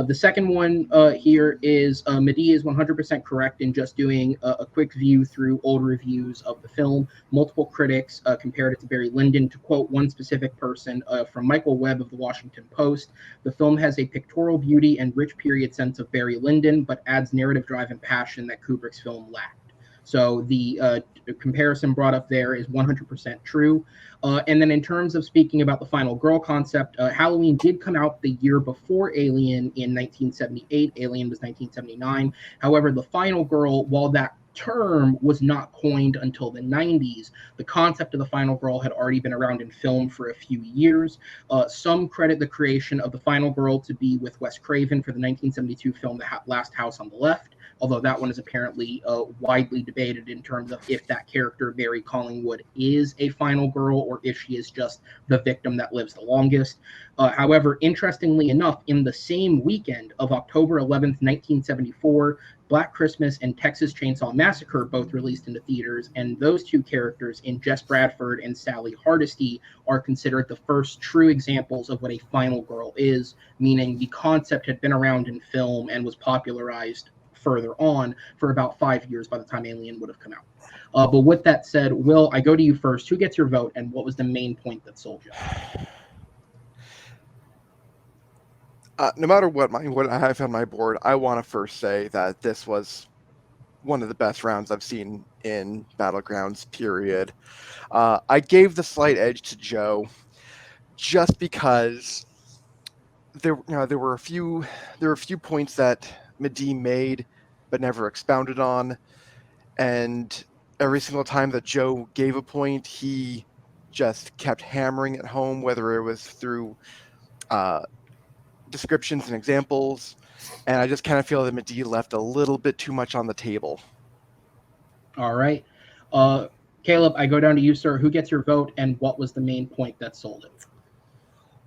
The second one here is Madeeh is 100% correct in just doing a quick view through old reviews of the film. Multiple critics compared it to Barry Lyndon. To quote one specific person from Michael Webb of the Washington Post, the film has a pictorial beauty and rich period sense of Barry Lyndon, but adds narrative drive and passion that Kubrick's film lacked. So the comparison brought up there is 100% true. And then in terms of speaking about the final girl concept, Halloween did come out the year before Alien in 1978. Alien was 1979. However, the final girl, while that term was not coined until the 90s, the concept of the final girl had already been around in film for a few years. Some credit the creation of the final girl to be with Wes Craven for the 1972 film The Last House on the Left, although that one is apparently widely debated in terms of if that character, Mary Collingwood, is a final girl or if she is just the victim that lives the longest. However, interestingly enough, in the same weekend of October 11th, 1974, Black Christmas and Texas Chainsaw Massacre both released into theaters, and those two characters in Jess Bradford and Sally Hardesty are considered the first true examples of what a final girl is, meaning the concept had been around in film and was popularized further on for about 5 years by the time Alien would have come out. But with that said, Will, I go to you first. Who gets your vote, and what was the main point that sold you? No matter what I have on my board, I want to first say that this was one of the best rounds I've seen in Battlegrounds, period. I gave the slight edge to Joe just because there were a few points that Madeeh made but never expounded on, and every single time that Joe gave a point, he just kept hammering it home, whether it was through descriptions and examples, and I just kind of feel that Madeeh left a little bit too much on the table. All right. Caleb, I go down to you, sir. Who gets your vote, and what was the main point that sold it?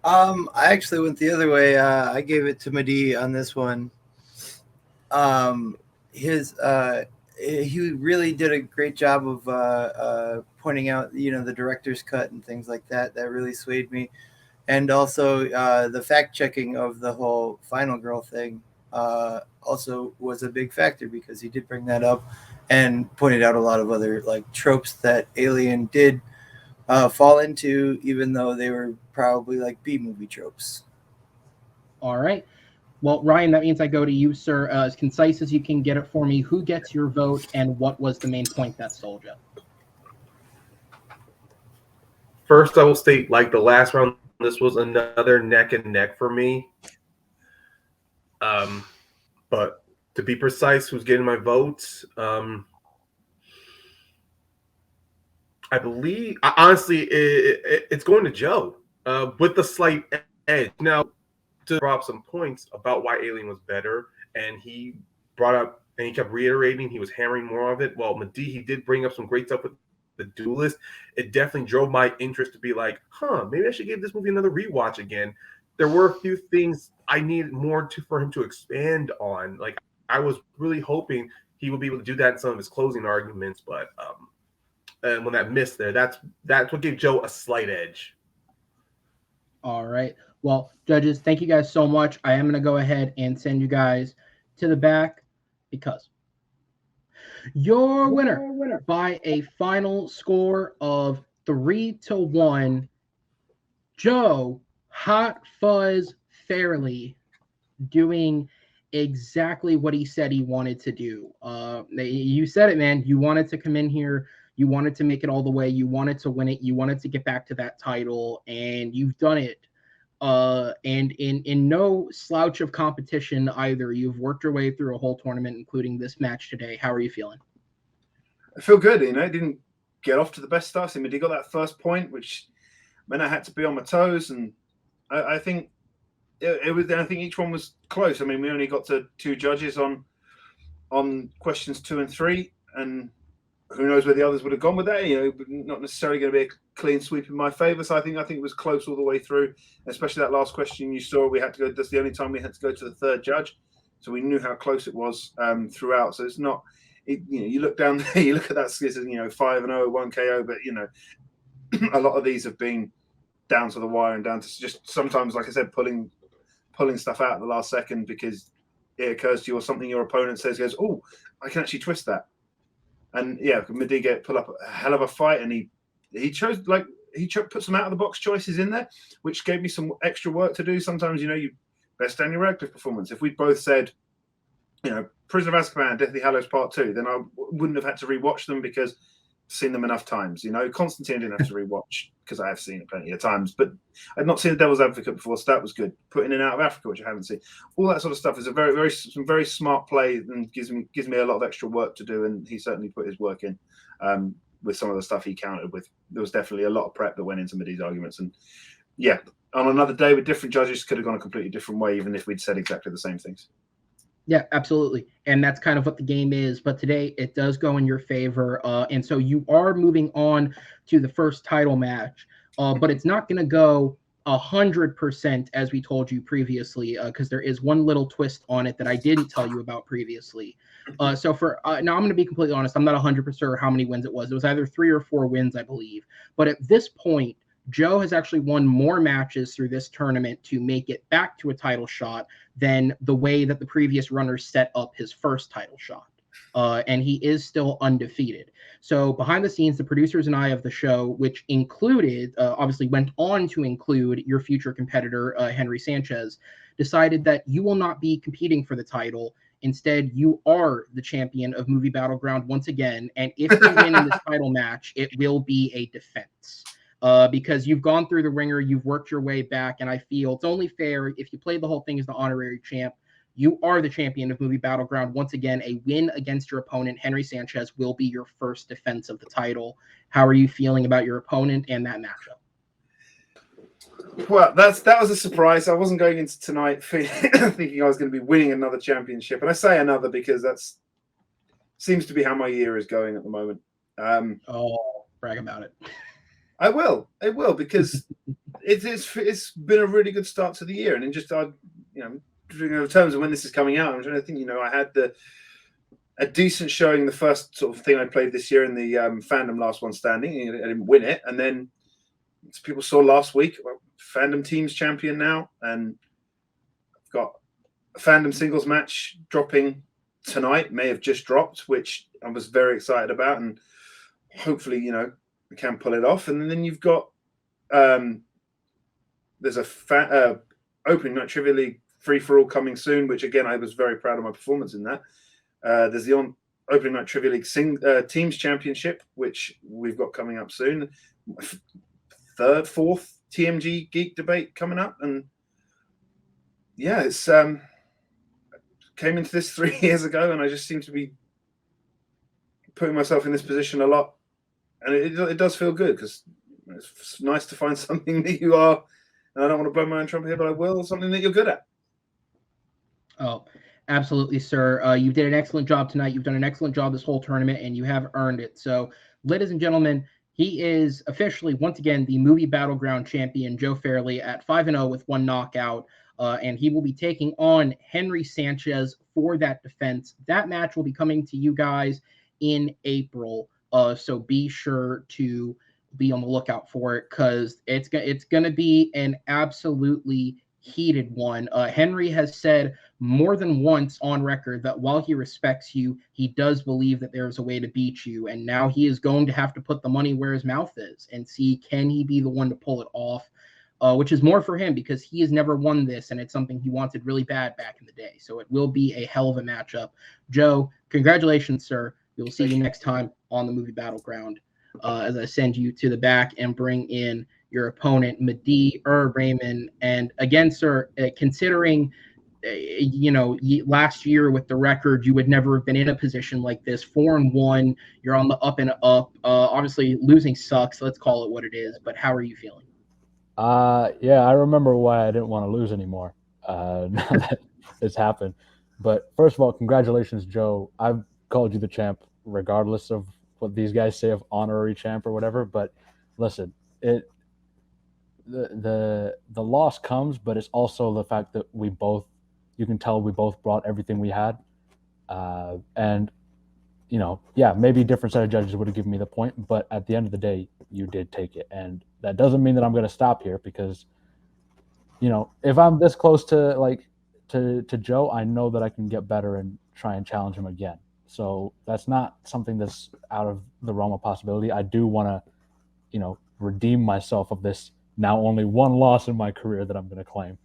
I actually went the other way. I gave it to Madeeh on this one. He really did a great job of pointing out, the director's cut and things like that. That really swayed me. And also the fact checking of the whole final girl thing also was a big factor, because he did bring that up and pointed out a lot of other tropes that Alien did fall into, even though they were probably B-movie tropes. All right. Well, Ryan, that means I go to you, sir. As concise as you can get it for me, who gets your vote and what was the main point that sold you? First, I will state, like the last round, this was another neck and neck for me. But to be precise, who's getting my votes? I believe, honestly, it's going to Joe with the slight edge. Now, to drop some points about why Alien was better, and he brought up and he kept reiterating he was hammering more of it. Well, Madeeh, he did bring up some great stuff with the Duelist. It definitely drove my interest to be like, maybe I should give this movie another rewatch again. There were a few things I needed more for him to expand on. Like, I was really hoping he would be able to do that in some of his closing arguments, but and when that missed there, that's what gave Joe a slight edge. All right. Well, judges, thank you guys so much. I am going to go ahead and send you guys to the back because your winner by a final score of 3-1, Joe Hot Fuzz Fairley, doing exactly what he said he wanted to do. You said it, man. You wanted to come in here. You wanted to make it all the way. You wanted to win it. You wanted to get back to that title, and you've done it. And in no slouch of competition either. You've worked your way through a whole tournament, including this match today. How are you feeling? I feel good. Didn't get off to the best start. He got that first point, which meant I had to be on my toes, and I think it was. I think each one was close. We only got to 2 judges on questions 2 and 3, and who knows where the others would have gone with that. Not necessarily going to be a clean sweep in my favor. So I think it was close all the way through, especially that last question you saw. We had to go. That's the only time we had to go to the 3rd judge, so we knew how close it was throughout. So it's not. You look down there, you look at that. It's 5-0, 1 KO, but a lot of these have been down to the wire and down to just sometimes, like I said, pulling stuff out at the last second because it occurs to you or something your opponent says goes, oh, I can actually twist that. And yeah, Madeeh pull up a hell of a fight, and he chose put some out of the box choices in there, which gave me some extra work to do. Sometimes you best Daniel Radcliffe performance. If we both said, Prisoner of Azkaban, Deathly Hallows Part 2, then I wouldn't have had to rewatch them because I've seen them enough times. Constantine I didn't have to rewatch because I have seen it plenty of times, but I'd not seen The Devil's Advocate before, so that was good. Putting in Out of Africa, which I haven't seen, all that sort of stuff is a some very smart play and gives me a lot of extra work to do. And he certainly put his work in with some of the stuff he countered with. There was definitely a lot of prep that went into Madeeh's arguments, and yeah, on another day with different judges, could have gone a completely different way, even if we'd said exactly the same things. Yeah, absolutely. And that's kind of what the game is. But today it does go in your favor. And so you are moving on to the first title match. But it's not going to go 100% as we told you previously, because there is one little twist on it that I didn't tell you about previously. So for now, I'm going to be completely honest. I'm not 100% sure how many wins it was. It was either 3 or 4 wins, I believe. But at this point, Joe has actually won more matches through this tournament to make it back to a title shot than the way that the previous runners set up his first title shot. And he is still undefeated. So behind the scenes, the producers and I of the show, which included, obviously went on to include your future competitor, Henry Sanchez, decided that you will not be competing for the title. Instead, you are the champion of Movie Battleground once again. And if you win in this title match, it will be a defense. Because you've gone through the ringer, you've worked your way back, and I feel it's only fair if you play the whole thing as the honorary champ. You are the champion of Movie Battleground. Once again, a win against your opponent, Henry Sanchez, will be your first defense of the title. How are you feeling about your opponent and that matchup? Well, that was a surprise. I wasn't going into tonight thinking I was going to be winning another championship. And I say another because that's seems to be how my year is going at the moment. Brag about it. I will, because it's been a really good start to the year, and in just in terms of when this is coming out, I'm trying to think. I had a decent showing the first sort of thing I played this year in the fandom Last One Standing. I didn't win it, and then as people saw last week, fandom team's champion now, and I've got a fandom singles match dropping tonight. May have just dropped, which I was very excited about, and hopefully, we can pull it off. And then you've got there's a opening night Trivia League free for all coming soon, which again I was very proud of my performance in that. There's the opening night Trivia League Teams Championship, which we've got coming up soon. Fourth TMG Geek debate coming up, and yeah, it's came into this 3 years ago, and I just seem to be putting myself in this position a lot, and it does feel good because it's nice to find something that you are, and I don't want to blow my own trumpet here, but I will, something that you're good at. Oh, absolutely, sir. You did an excellent job tonight. You've done an excellent job this whole tournament, and you have earned it. So, ladies and gentlemen, he is officially, once again, the Movie Battleground champion, Joe Fairley, at 5-0 with 1 knockout. And he will be taking on Henry Sanchez for that defense. That match will be coming to you guys in April. So be sure to be on the lookout for it, because it's going to be an absolutely heated one. Henry has said more than once on record that while he respects you, he does believe that there's a way to beat you. And now he is going to have to put the money where his mouth is and see, can he be the one to pull it off? Which is more for him because he has never won this, and it's something he wanted really bad back in the day. So it will be a hell of a matchup. Joe, congratulations, sir. We will see you next time on the Movie Battleground. As I send you to the back and bring in your opponent, Madeeh Rehman. And again, sir, considering last year with the record, you would never have been in a position like this. 4-1, you're on the up and up. Obviously, losing sucks. Let's call it what it is. But how are you feeling? Yeah, I remember why I didn't want to lose anymore. Now that it's happened. But first of all, congratulations, Joe. I've called you the champ, regardless of what these guys say of honorary champ or whatever. But listen, the loss comes, but it's also the fact that you can tell we both brought everything we had. And maybe a different set of judges would have given me the point, but at the end of the day, you did take it. And that doesn't mean that I'm going to stop here, because, if I'm this close to Joe, I know that I can get better and try and challenge him again. So that's not something that's out of the realm of possibility. I do want to, redeem myself of this now only one loss in my career that I'm going to claim.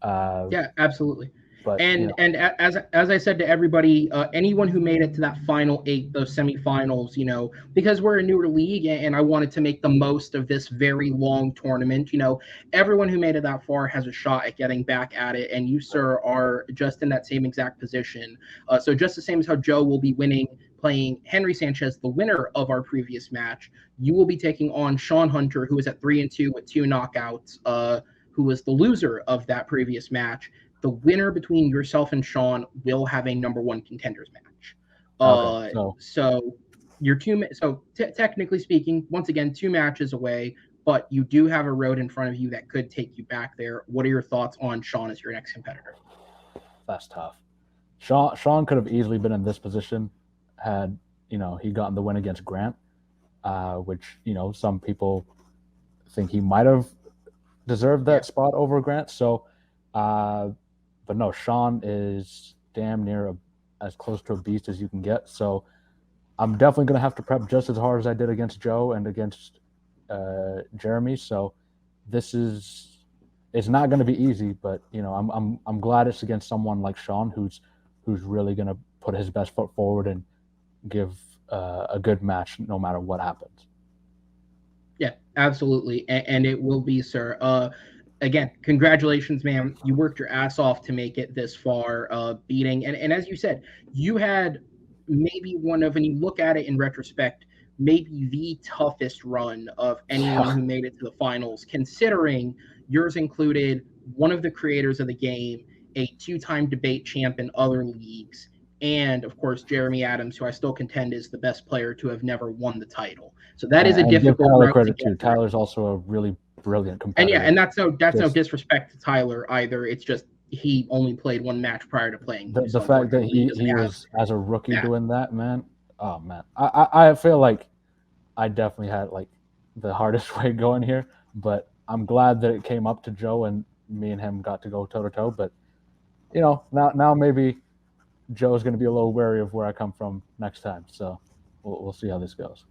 Yeah, absolutely. But, and as I said to everybody, anyone who made it to that final 8, those semifinals, because we're a newer league and I wanted to make the most of this very long tournament, everyone who made it that far has a shot at getting back at it. And you, sir, are just in that same exact position. So just the same as how Joe will be playing Henry Sanchez, the winner of our previous match, you will be taking on Sean Hunter, who is at 3-2 with 2 knockouts, who was the loser of that previous match. The winner between yourself and Sean will have a number 1 contenders match. So your technically speaking, once again, 2 matches away, but you do have a road in front of you that could take you back there. What are your thoughts on Sean as your next competitor? That's tough. Sean could have easily been in this position had he gotten the win against Grant, which some people think he might have deserved that spot over Grant. So. But no, Sean is damn near as close to a beast as you can get. So I'm definitely going to have to prep just as hard as I did against Joe and against Jeremy. So it's not going to be easy, but I'm glad it's against someone like Sean who's really going to put his best foot forward and give a good match no matter what happens. Yeah, absolutely, and it will be, sir. Again, congratulations, man. You worked your ass off to make it this far, beating. And as you said, you had maybe one of, and you look at it in retrospect, maybe the toughest run of anyone who made it to the finals, considering yours included one of the creators of the game, a 2-time debate champ in other leagues, and, of course, Jeremy Adams, who I still contend is the best player to have never won the title. So that is a difficult Tyler route credit to get too. Tyler's also a really brilliant competitor. And that's no disrespect to Tyler either. It's just he only played 1 match prior to playing. The fact that he was as a rookie doing that, man. Oh man, I feel like I definitely had the hardest way going here, but I'm glad that it came up to Joe and me and him got to go toe to toe. But now maybe Joe's going to be a little wary of where I come from next time. So we'll see how this goes.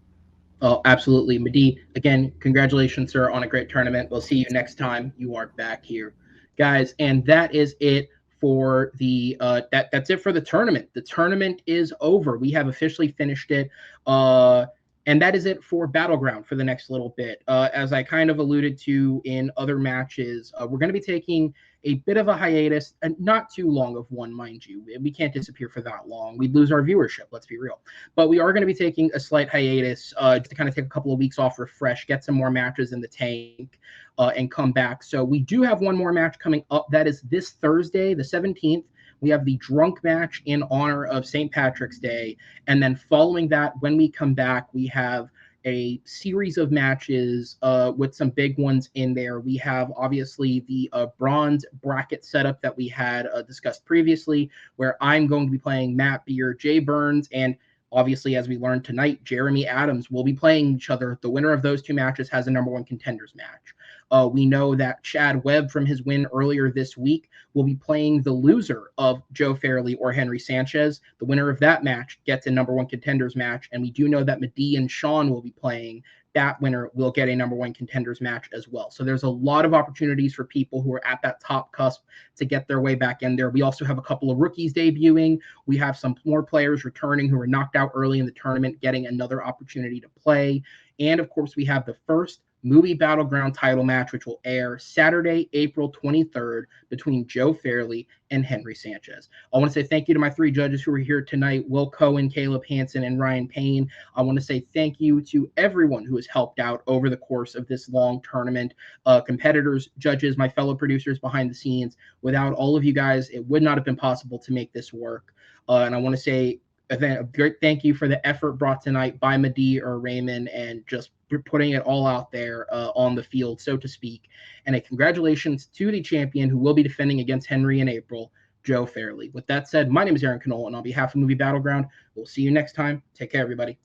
Oh, absolutely. Madeeh, again, congratulations, sir, on a great tournament. We'll see you next time you are back here. Guys, and that is it for the that's it for the tournament. The tournament is over. We have officially finished it. And that is it for Battleground for the next little bit. As I kind of alluded to in other matches, we're going to be taking a bit of a hiatus, and not too long of one, mind you. We can't disappear for that long. We'd lose our viewership, let's be real. But we are going to be taking a slight hiatus just to kind of take a couple of weeks off, refresh, get some more matches in the tank, and come back. So we do have one more match coming up. That is this Thursday, the 17th. We have the drunk match in honor of St. Patrick's Day. And then following that, when we come back, we have a series of matches with some big ones in there. We have obviously the bronze bracket setup that we had discussed previously, where I'm going to be playing Matt Beer, Jay Burns, and obviously, as we learned tonight, Jeremy Adams will be playing each other. The winner of those two matches has a number one contenders match. We know that Chad Webb, from his win earlier this week, will be playing the loser of Joe Fairley or Henry Sanchez. The winner of that match gets a number one contenders match. And we do know that Madeeh and Sean will be playing. That winner will get a number one contenders match as well. So there's a lot of opportunities for people who are at that top cusp to get their way back in there. We also have a couple of rookies debuting. We have some more players returning who were knocked out early in the tournament, getting another opportunity to play. And of course, we have the first Movie Battleground title match, which will air Saturday, April 23rd, between Joe Fairley and Henry Sanchez. I want to say thank you to my three judges who are here tonight, Will Cohen, Caleb Hansen, and Ryan Payne. I want to say thank you to everyone who has helped out over the course of this long tournament, competitors, judges, my fellow producers behind the scenes. Without all of you guys, it would not have been possible to make this work. And I want to say a great thank you for the effort brought tonight by Madeeh or Rehman, and just putting it all out there on the field, so to speak. And a congratulations to the champion who will be defending against Henry in April, Joe Fairley. With that said, my name is Aaron Knoll, and on behalf of Movie Battleground, we'll see you next time. Take care, everybody.